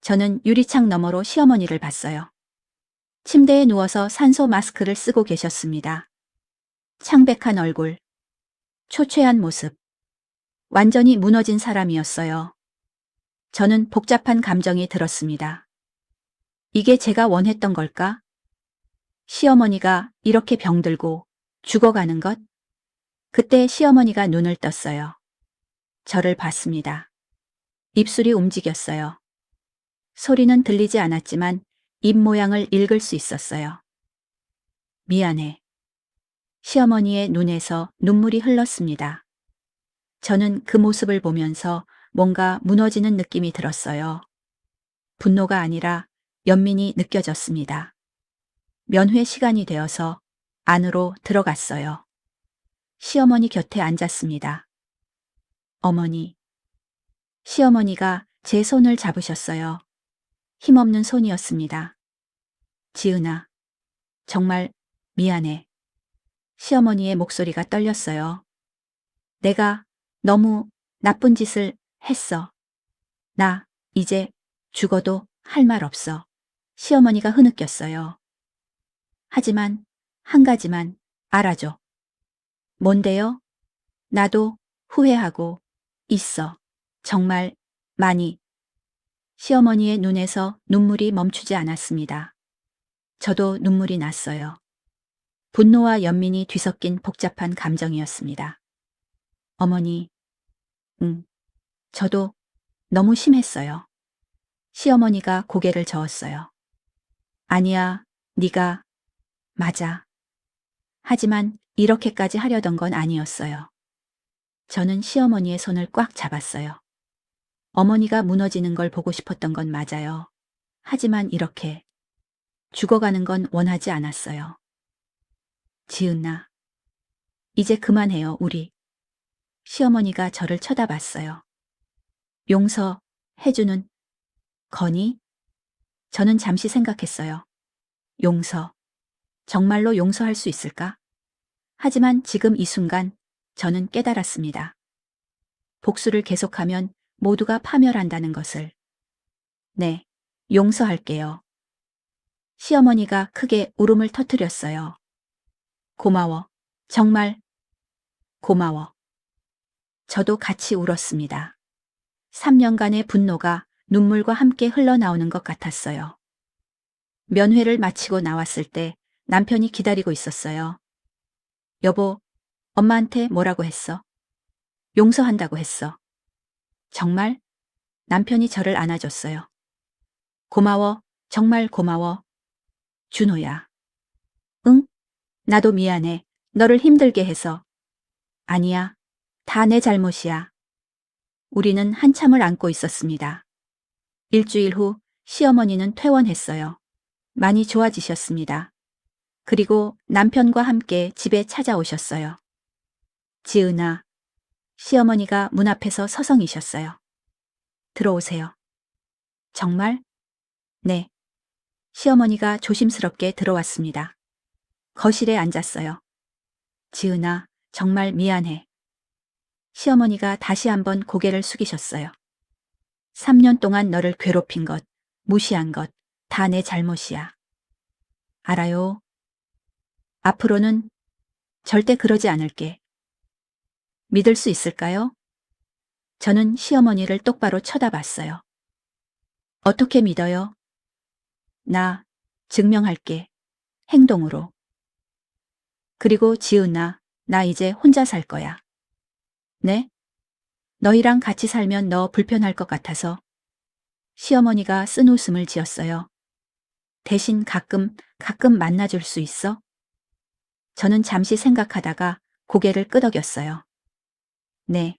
저는 유리창 너머로 시어머니를 봤어요. 침대에 누워서 산소 마스크를 쓰고 계셨습니다. 창백한 얼굴, 초췌한 모습, 완전히 무너진 사람이었어요. 저는 복잡한 감정이 들었습니다. 이게 제가 원했던 걸까? 시어머니가 이렇게 병들고 죽어가는 것? 그때 시어머니가 눈을 떴어요. 저를 봤습니다. 입술이 움직였어요. 소리는 들리지 않았지만 입 모양을 읽을 수 있었어요. 미안해. 시어머니의 눈에서 눈물이 흘렀습니다. 저는 그 모습을 보면서 뭔가 무너지는 느낌이 들었어요. 분노가 아니라 연민이 느껴졌습니다. 면회 시간이 되어서 안으로 들어갔어요. 시어머니 곁에 앉았습니다. 어머니. 시어머니가 제 손을 잡으셨어요. 힘없는 손이었습니다. 지은아, 정말 미안해. 시어머니의 목소리가 떨렸어요. 내가 너무 나쁜 짓을 했어. 나 이제 죽어도 할 말 없어. 시어머니가 흐느꼈어요. 하지만 한 가지만 알아줘. 뭔데요? 나도 후회하고 있어. 정말 많이. 시어머니의 눈에서 눈물이 멈추지 않았습니다. 저도 눈물이 났어요. 분노와 연민이 뒤섞인 복잡한 감정이었습니다. 어머니, 응, 저도 너무 심했어요. 시어머니가 고개를 저었어요. 아니야, 네가 맞아. 하지만 이렇게까지 하려던 건 아니었어요. 저는 시어머니의 손을 꽉 잡았어요. 어머니가 무너지는 걸 보고 싶었던 건 맞아요. 하지만 이렇게 죽어가는 건 원하지 않았어요. 지은아, 이제 그만해요, 우리. 시어머니가 저를 쳐다봤어요. 용서해주는 거니? 저는 잠시 생각했어요. 용서. 정말로 용서할 수 있을까? 하지만 지금 이 순간 저는 깨달았습니다. 복수를 계속하면 모두가 파멸한다는 것을. 네, 용서할게요. 시어머니가 크게 울음을 터뜨렸어요. 고마워. 정말 고마워. 저도 같이 울었습니다. 3년간의 분노가 눈물과 함께 흘러나오는 것 같았어요. 면회를 마치고 나왔을 때 남편이 기다리고 있었어요. 여보, 엄마한테 뭐라고 했어? 용서한다고 했어. 정말? 남편이 저를 안아줬어요. 고마워, 정말 고마워. 준호야. 응? 나도 미안해. 너를 힘들게 해서. 아니야. 다 내 잘못이야. 우리는 한참을 안고 있었습니다. 일주일 후 시어머니는 퇴원했어요. 많이 좋아지셨습니다. 그리고 남편과 함께 집에 찾아오셨어요. 지은아, 시어머니가 문 앞에서 서성이셨어요. 들어오세요. 정말? 네. 시어머니가 조심스럽게 들어왔습니다. 거실에 앉았어요. 지은아, 정말 미안해. 시어머니가 다시 한번 고개를 숙이셨어요. 3년 동안 너를 괴롭힌 것, 무시한 것, 다 내 잘못이야. 알아요. 앞으로는 절대 그러지 않을게. 믿을 수 있을까요? 저는 시어머니를 똑바로 쳐다봤어요. 어떻게 믿어요? 나 증명할게. 행동으로. 그리고 지은아, 나 이제 혼자 살 거야. 네? 너희랑 같이 살면 너 불편할 것 같아서. 시어머니가 쓴 웃음을 지었어요. 대신 가끔 만나줄 수 있어? 저는 잠시 생각하다가 고개를 끄덕였어요. 네.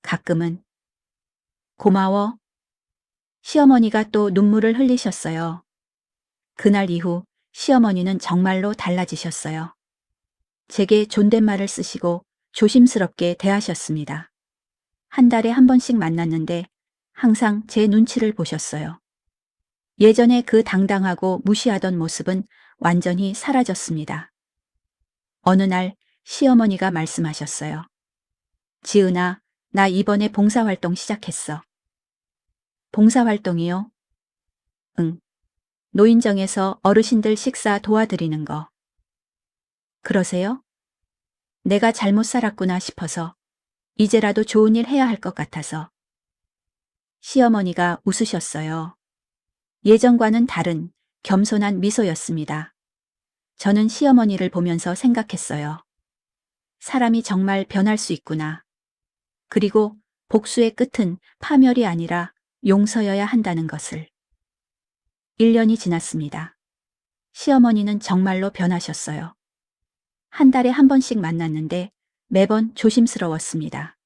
가끔은. 고마워. 시어머니가 또 눈물을 흘리셨어요. 그날 이후 시어머니는 정말로 달라지셨어요. 제게 존댓말을 쓰시고 조심스럽게 대하셨습니다. 한 달에 한 번씩 만났는데 항상 제 눈치를 보셨어요. 예전에 그 당당하고 무시하던 모습은 완전히 사라졌습니다. 어느 날 시어머니가 말씀하셨어요. 지은아, 나 이번에 봉사활동 시작했어. 봉사활동이요? 응. 노인정에서 어르신들 식사 도와드리는 거. 그러세요? 내가 잘못 살았구나 싶어서 이제라도 좋은 일 해야 할 것 같아서. 시어머니가 웃으셨어요. 예전과는 다른 겸손한 미소였습니다. 저는 시어머니를 보면서 생각했어요. 사람이 정말 변할 수 있구나. 그리고 복수의 끝은 파멸이 아니라 용서여야 한다는 것을. 1년이 지났습니다. 시어머니는 정말로 변하셨어요. 한 달에 한 번씩 만났는데 매번 조심스러웠습니다.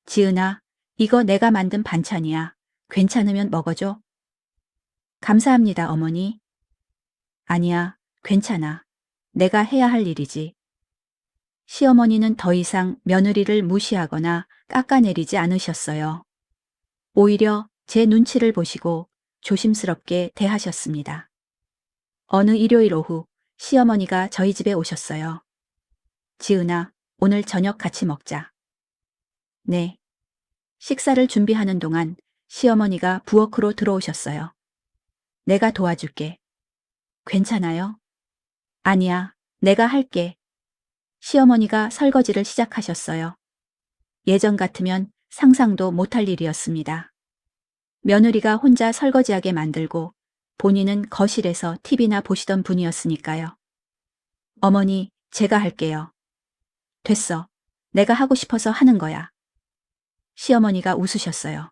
지은아, 이거 내가 만든 반찬이야. 괜찮으면 먹어줘. 감사합니다, 어머니. 아니야, 괜찮아. 내가 해야 할 일이지. 시어머니는 더 이상 며느리를 무시하거나 깎아내리지 않으셨어요. 오히려 제 눈치를 보시고 조심스럽게 대하셨습니다. 어느 일요일 오후 시어머니가 저희 집에 오셨어요. 지은아, 오늘 저녁 같이 먹자. 네. 식사를 준비하는 동안 시어머니가 부엌으로 들어오셨어요. 내가 도와줄게. 괜찮아요? 아니야, 내가 할게. 시어머니가 설거지를 시작하셨어요. 예전 같으면 상상도 못할 일이었습니다. 며느리가 혼자 설거지하게 만들고 본인은 거실에서 TV나 보시던 분이었으니까요. 어머니, 제가 할게요. 됐어. 내가 하고 싶어서 하는 거야. 시어머니가 웃으셨어요.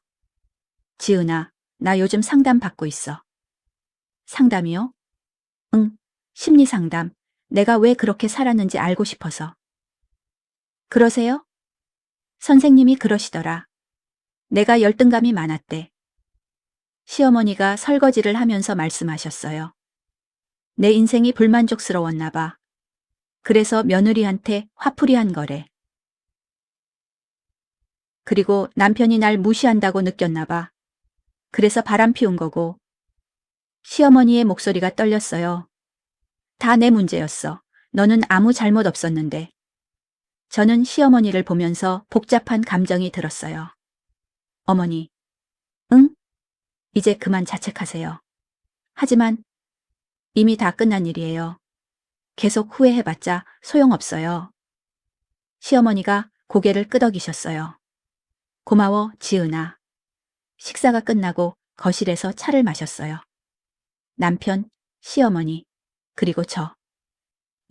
지은아, 나 요즘 상담 받고 있어. 상담이요? 응, 심리 상담. 내가 왜 그렇게 살았는지 알고 싶어서. 그러세요? 선생님이 그러시더라. 내가 열등감이 많았대. 시어머니가 설거지를 하면서 말씀하셨어요. 내 인생이 불만족스러웠나 봐. 그래서 며느리한테 화풀이한 거래. 그리고 남편이 날 무시한다고 느꼈나 봐. 그래서 바람 피운 거고. 시어머니의 목소리가 떨렸어요. 다 내 문제였어. 너는 아무 잘못 없었는데. 저는 시어머니를 보면서 복잡한 감정이 들었어요. 어머니. 응? 이제 그만 자책하세요. 하지만 이미 다 끝난 일이에요. 계속 후회해봤자 소용없어요. 시어머니가 고개를 끄덕이셨어요. 고마워, 지은아. 식사가 끝나고 거실에서 차를 마셨어요. 남편, 시어머니, 그리고 저.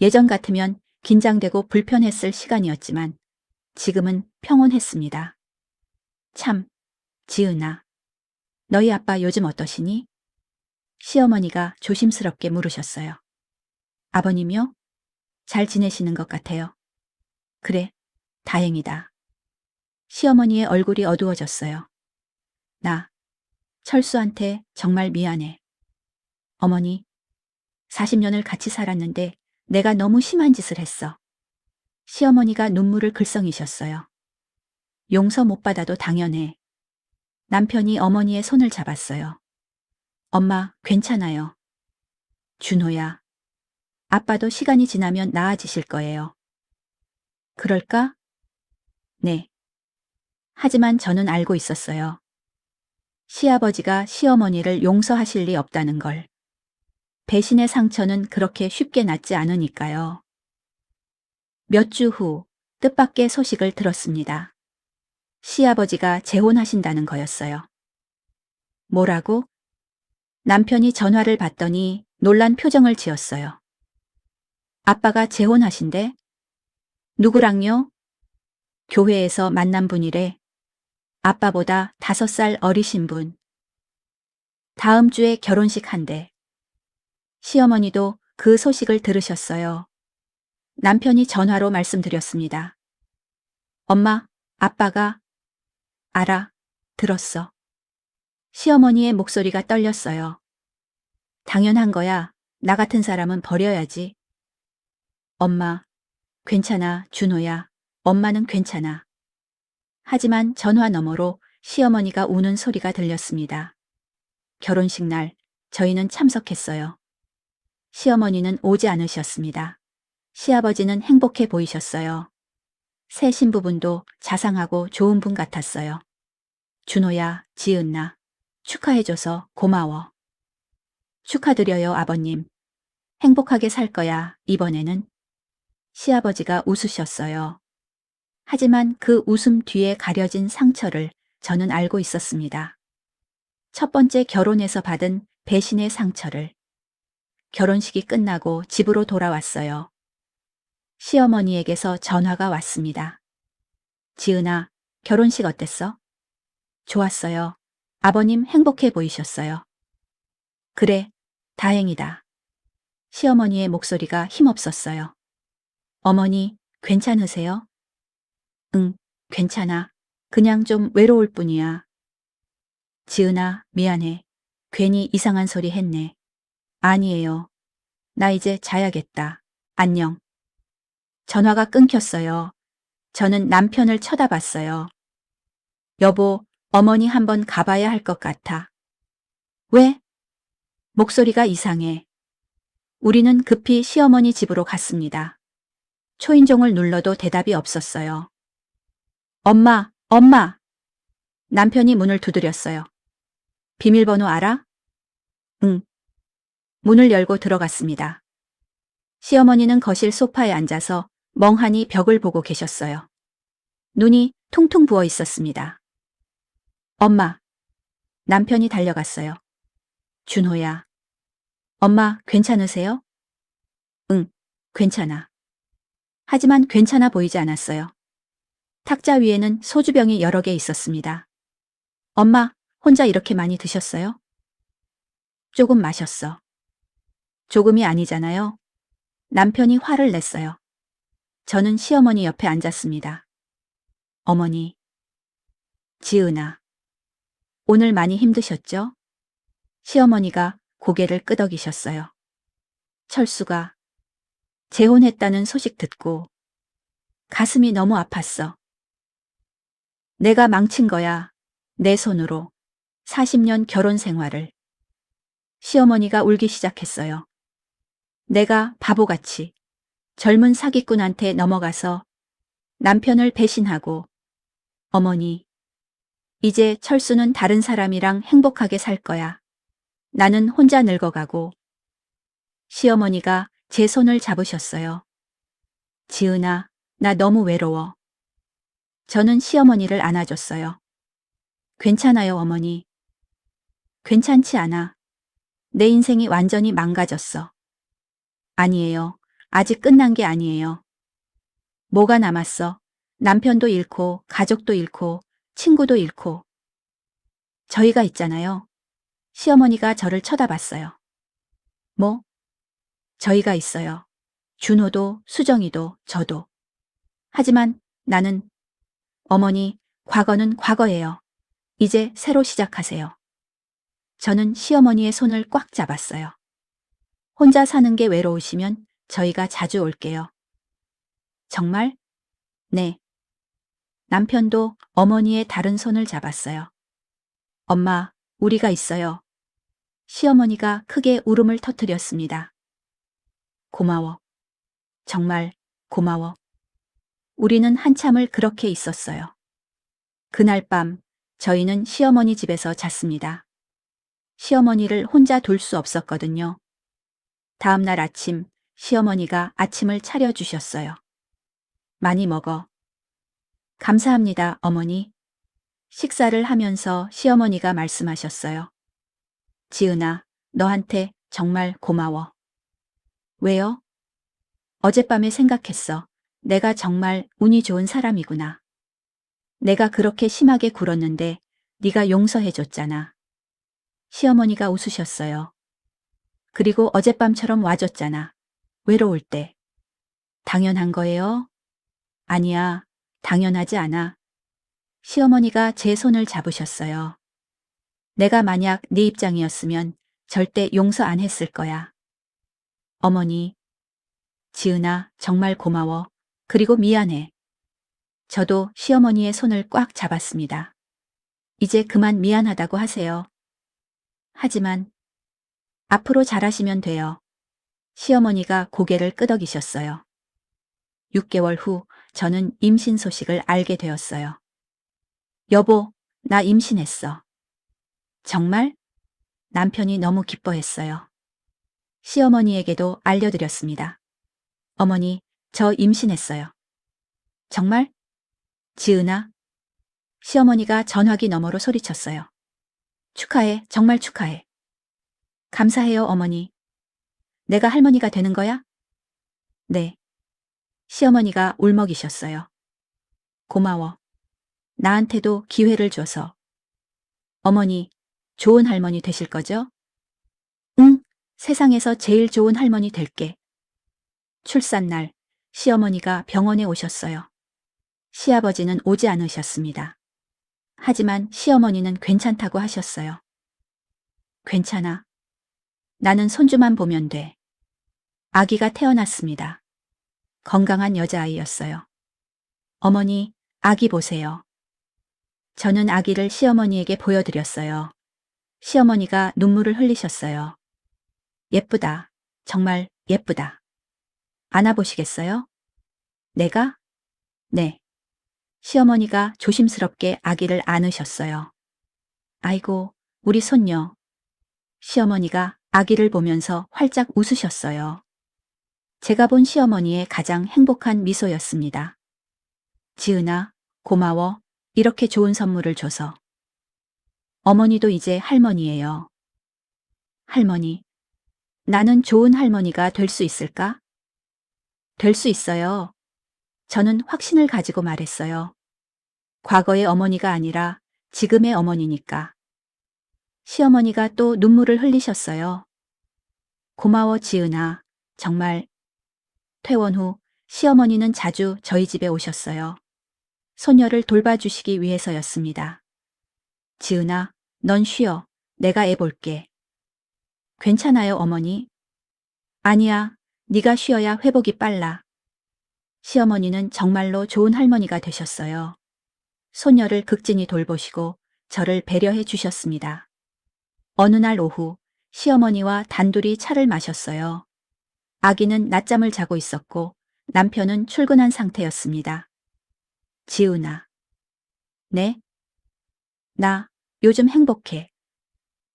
예전 같으면 긴장되고 불편했을 시간이었지만 지금은 평온했습니다. 참, 지은아. 너희 아빠 요즘 어떠시니? 시어머니가 조심스럽게 물으셨어요. 아버님요? 잘 지내시는 것 같아요. 그래, 다행이다. 시어머니의 얼굴이 어두워졌어요. 나, 철수한테 정말 미안해. 어머니, 40년을 같이 살았는데 내가 너무 심한 짓을 했어. 시어머니가 눈물을 글썽이셨어요. 용서 못 받아도 당연해. 남편이 어머니의 손을 잡았어요. 엄마, 괜찮아요. 준호야. 아빠도 시간이 지나면 나아지실 거예요. 그럴까? 네. 하지만 저는 알고 있었어요. 시아버지가 시어머니를 용서하실 리 없다는 걸. 배신의 상처는 그렇게 쉽게 낫지 않으니까요. 몇 주 후 뜻밖의 소식을 들었습니다. 시아버지가 재혼하신다는 거였어요. 뭐라고? 남편이 전화를 받더니 놀란 표정을 지었어요. 아빠가 재혼하신대? 누구랑요? 교회에서 만난 분이래. 아빠보다 5살 어리신 분. 다음 주에 결혼식 한대. 시어머니도 그 소식을 들으셨어요. 남편이 전화로 말씀드렸습니다. 엄마, 아빠가 알아, 들었어. 시어머니의 목소리가 떨렸어요. 당연한 거야. 나 같은 사람은 버려야지. 엄마, 괜찮아, 준호야. 엄마는 괜찮아. 하지만 전화 너머로 시어머니가 우는 소리가 들렸습니다. 결혼식 날 저희는 참석했어요. 시어머니는 오지 않으셨습니다. 시아버지는 행복해 보이셨어요. 새 신부분도 자상하고 좋은 분 같았어요. 준호야, 지은나, 축하해줘서 고마워. 축하드려요, 아버님. 행복하게 살 거야, 이번에는. 시아버지가 웃으셨어요. 하지만 그 웃음 뒤에 가려진 상처를 저는 알고 있었습니다. 첫 번째 결혼에서 받은 배신의 상처를. 결혼식이 끝나고 집으로 돌아왔어요. 시어머니에게서 전화가 왔습니다. 지은아, 결혼식 어땠어? 좋았어요. 아버님 행복해 보이셨어요. 그래, 다행이다. 시어머니의 목소리가 힘없었어요. 어머니, 괜찮으세요? 응, 괜찮아. 그냥 좀 외로울 뿐이야. 지은아, 미안해. 괜히 이상한 소리 했네. 아니에요. 나 이제 자야겠다. 안녕. 전화가 끊겼어요. 저는 남편을 쳐다봤어요. 여보, 어머니 한번 가봐야 할 것 같아. 왜? 목소리가 이상해. 우리는 급히 시어머니 집으로 갔습니다. 초인종을 눌러도 대답이 없었어요. 엄마, 엄마! 남편이 문을 두드렸어요. 비밀번호 알아? 응. 문을 열고 들어갔습니다. 시어머니는 거실 소파에 앉아서 멍하니 벽을 보고 계셨어요. 눈이 퉁퉁 부어 있었습니다. 엄마. 남편이 달려갔어요. 준호야. 엄마, 괜찮으세요? 응, 괜찮아. 하지만 괜찮아 보이지 않았어요. 탁자 위에는 소주병이 여러 개 있었습니다. 엄마, 혼자 이렇게 많이 드셨어요? 조금 마셨어. 조금이 아니잖아요. 남편이 화를 냈어요. 저는 시어머니 옆에 앉았습니다. 어머니. 지은아. 오늘 많이 힘드셨죠? 시어머니가 고개를 끄덕이셨어요. 철수가 재혼했다는 소식 듣고 가슴이 너무 아팠어. 내가 망친 거야. 내 손으로 40년 결혼 생활을. 시어머니가 울기 시작했어요. 내가 바보같이 젊은 사기꾼한테 넘어가서 남편을 배신하고. 어머니, 이제 철수는 다른 사람이랑 행복하게 살 거야. 나는 혼자 늙어가고. 시어머니가 제 손을 잡으셨어요. 지은아, 나 너무 외로워. 저는 시어머니를 안아줬어요. 괜찮아요, 어머니. 괜찮지 않아. 내 인생이 완전히 망가졌어. 아니에요. 아직 끝난 게 아니에요. 뭐가 남았어? 남편도 잃고, 가족도 잃고, 친구도 잃고. 저희가 있잖아요. 시어머니가 저를 쳐다봤어요. 뭐? 저희가 있어요. 준호도, 수정이도, 저도. 하지만 나는, 어머니, 과거는 과거예요. 이제 새로 시작하세요. 저는 시어머니의 손을 꽉 잡았어요. 혼자 사는 게 외로우시면 저희가 자주 올게요. 정말? 네. 남편도 어머니의 다른 손을 잡았어요. 엄마, 우리가 있어요. 시어머니가 크게 울음을 터뜨렸습니다. 고마워. 정말 고마워. 우리는 한참을 그렇게 있었어요. 그날 밤 저희는 시어머니 집에서 잤습니다. 시어머니를 혼자 둘 수 없었거든요. 다음 날 아침 시어머니가 아침을 차려주셨어요. 많이 먹어. 감사합니다, 어머니. 식사를 하면서 시어머니가 말씀하셨어요. 지은아, 너한테 정말 고마워. 왜요? 어젯밤에 생각했어. 내가 정말 운이 좋은 사람이구나. 내가 그렇게 심하게 굴었는데 네가 용서해줬잖아. 시어머니가 웃으셨어요. 그리고 어젯밤처럼 와줬잖아. 외로울 때. 당연한 거예요? 아니야, 당연하지 않아. 시어머니가 제 손을 잡으셨어요. 내가 만약 네 입장이었으면 절대 용서 안 했을 거야. 어머니, 지은아, 정말 고마워. 그리고 미안해. 저도 시어머니의 손을 꽉 잡았습니다. 이제 그만 미안하다고 하세요. 하지만 앞으로 잘하시면 돼요. 시어머니가 고개를 끄덕이셨어요. 6개월 후 저는 임신 소식을 알게 되었어요. 여보, 나 임신했어. 정말? 남편이 너무 기뻐했어요. 시어머니에게도 알려드렸습니다. 어머니, 저 임신했어요. 정말? 지은아? 시어머니가 전화기 너머로 소리쳤어요. 축하해, 정말 축하해. 감사해요, 어머니. 내가 할머니가 되는 거야? 네. 시어머니가 울먹이셨어요. 고마워. 나한테도 기회를 줘서. 어머니, 좋은 할머니 되실 거죠? 응, 세상에서 제일 좋은 할머니 될게. 출산날, 시어머니가 병원에 오셨어요. 시아버지는 오지 않으셨습니다. 하지만 시어머니는 괜찮다고 하셨어요. 괜찮아. 나는 손주만 보면 돼. 아기가 태어났습니다. 건강한 여자아이였어요. 어머니, 아기 보세요. 저는 아기를 시어머니에게 보여드렸어요. 시어머니가 눈물을 흘리셨어요. 예쁘다. 정말 예쁘다. 안아보시겠어요? 내가? 네. 시어머니가 조심스럽게 아기를 안으셨어요. 아이고, 우리 손녀. 시어머니가 아기를 보면서 활짝 웃으셨어요. 제가 본 시어머니의 가장 행복한 미소였습니다. 지은아, 고마워. 이렇게 좋은 선물을 줘서. 어머니도 이제 할머니예요. 할머니. 나는 좋은 할머니가 될 수 있을까? 될 수 있어요. 저는 확신을 가지고 말했어요. 과거의 어머니가 아니라 지금의 어머니니까. 시어머니가 또 눈물을 흘리셨어요. 고마워, 지은아. 정말. 퇴원 후 시어머니는 자주 저희 집에 오셨어요. 소녀를 돌봐주시기 위해서였습니다. 지은아, 넌 쉬어. 내가 애 볼게. 괜찮아요, 어머니. 아니야, 네가 쉬어야 회복이 빨라. 시어머니는 정말로 좋은 할머니가 되셨어요. 소녀를 극진히 돌보시고 저를 배려해 주셨습니다. 어느 날 오후 시어머니와 단둘이 차를 마셨어요. 아기는 낮잠을 자고 있었고 남편은 출근한 상태였습니다. 지은아. 네? 나 요즘 행복해.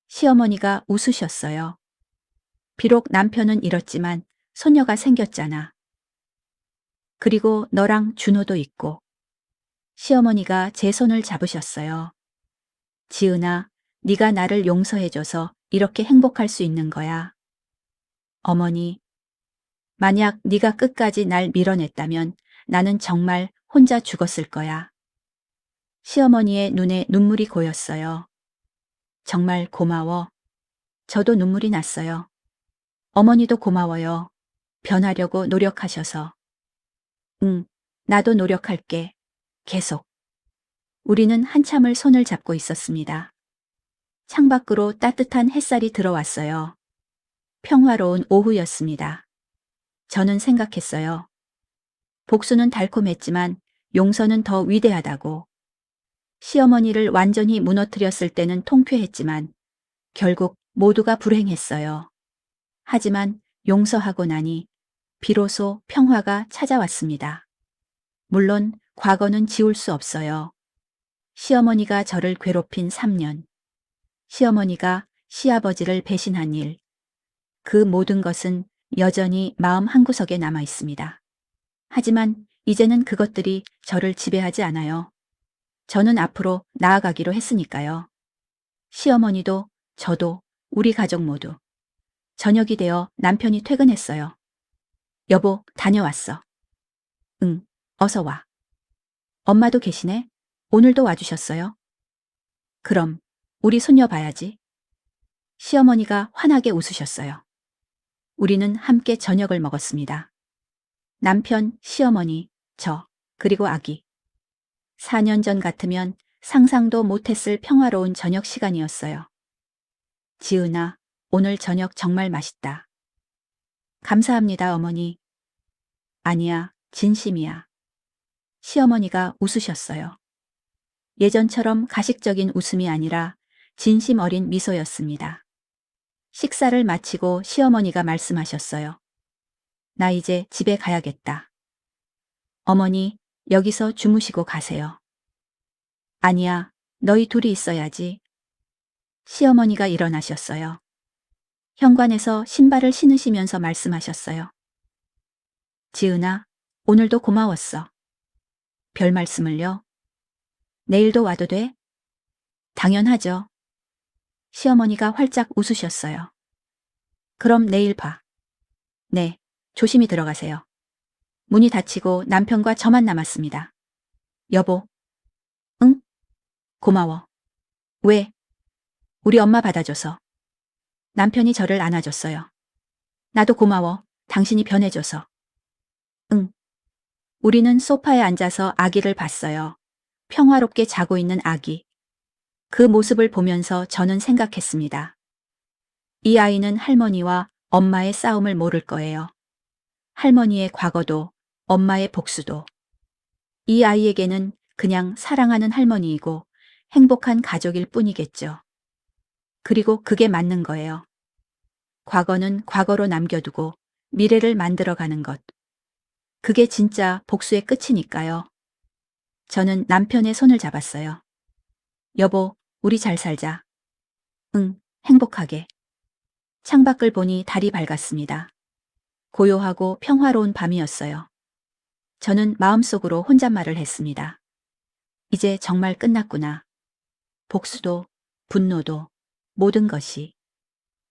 시어머니가 웃으셨어요. 비록 남편은 잃었지만 소녀가 생겼잖아. 그리고 너랑 준호도 있고. 시어머니가 제 손을 잡으셨어요. 지은아, 네가 나를 용서해줘서 이렇게 행복할 수 있는 거야. 어머니, 만약 네가 끝까지 날 밀어냈다면 나는 정말 혼자 죽었을 거야. 시어머니의 눈에 눈물이 고였어요. 정말 고마워. 저도 눈물이 났어요. 어머니도 고마워요. 변하려고 노력하셔서. 응, 나도 노력할게. 계속. 우리는 한참을 손을 잡고 있었습니다. 창밖으로 따뜻한 햇살이 들어왔어요. 평화로운 오후였습니다. 저는 생각했어요. 복수는 달콤했지만 용서는 더 위대하다고. 시어머니를 완전히 무너뜨렸을 때는 통쾌했지만 결국 모두가 불행했어요. 하지만 용서하고 나니 비로소 평화가 찾아왔습니다. 물론 과거는 지울 수 없어요. 시어머니가 저를 괴롭힌 3년. 시어머니가 시아버지를 배신한 일. 그 모든 것은 여전히 마음 한구석에 남아 있습니다. 하지만 이제는 그것들이 저를 지배하지 않아요. 저는 앞으로 나아가기로 했으니까요. 시어머니도 저도 우리 가족 모두. 저녁이 되어 남편이 퇴근했어요. 여보, 다녀왔어. 응, 어서 와. 엄마도 계시네? 오늘도 와주셨어요? 그럼 우리 손녀 봐야지. 시어머니가 환하게 웃으셨어요. 우리는 함께 저녁을 먹었습니다. 남편, 시어머니, 저, 그리고 아기. 4년 전 같으면 상상도 못했을 평화로운 저녁 시간이었어요. 지은아, 오늘 저녁 정말 맛있다. 감사합니다, 어머니. 아니야, 진심이야. 시어머니가 웃으셨어요. 예전처럼 가식적인 웃음이 아니라 진심 어린 미소였습니다. 식사를 마치고 시어머니가 말씀하셨어요. 나 이제 집에 가야겠다. 어머니, 여기서 주무시고 가세요. 아니야, 너희 둘이 있어야지. 시어머니가 일어나셨어요. 현관에서 신발을 신으시면서 말씀하셨어요. 지은아, 오늘도 고마웠어. 별 말씀을요? 내일도 와도 돼? 당연하죠. 시어머니가 활짝 웃으셨어요. 그럼 내일 봐. 네, 조심히 들어가세요. 문이 닫히고 남편과 저만 남았습니다. 여보. 응? 고마워. 왜? 우리 엄마 받아줘서. 남편이 저를 안아줬어요. 나도 고마워. 당신이 변해줘서. 응. 우리는 소파에 앉아서 아기를 봤어요. 평화롭게 자고 있는 아기. 그 모습을 보면서 저는 생각했습니다. 이 아이는 할머니와 엄마의 싸움을 모를 거예요. 할머니의 과거도, 엄마의 복수도. 이 아이에게는 그냥 사랑하는 할머니이고 행복한 가족일 뿐이겠죠. 그리고 그게 맞는 거예요. 과거는 과거로 남겨두고 미래를 만들어가는 것. 그게 진짜 복수의 끝이니까요. 저는 남편의 손을 잡았어요. 여보, 우리 잘 살자. 응, 행복하게. 창밖을 보니 달이 밝았습니다. 고요하고 평화로운 밤이었어요. 저는 마음속으로 혼잣말을 했습니다. 이제 정말 끝났구나. 복수도, 분노도, 모든 것이.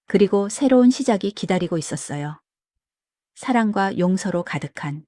그리고 새로운 시작이 기다리고 있었어요. 사랑과 용서로 가득한.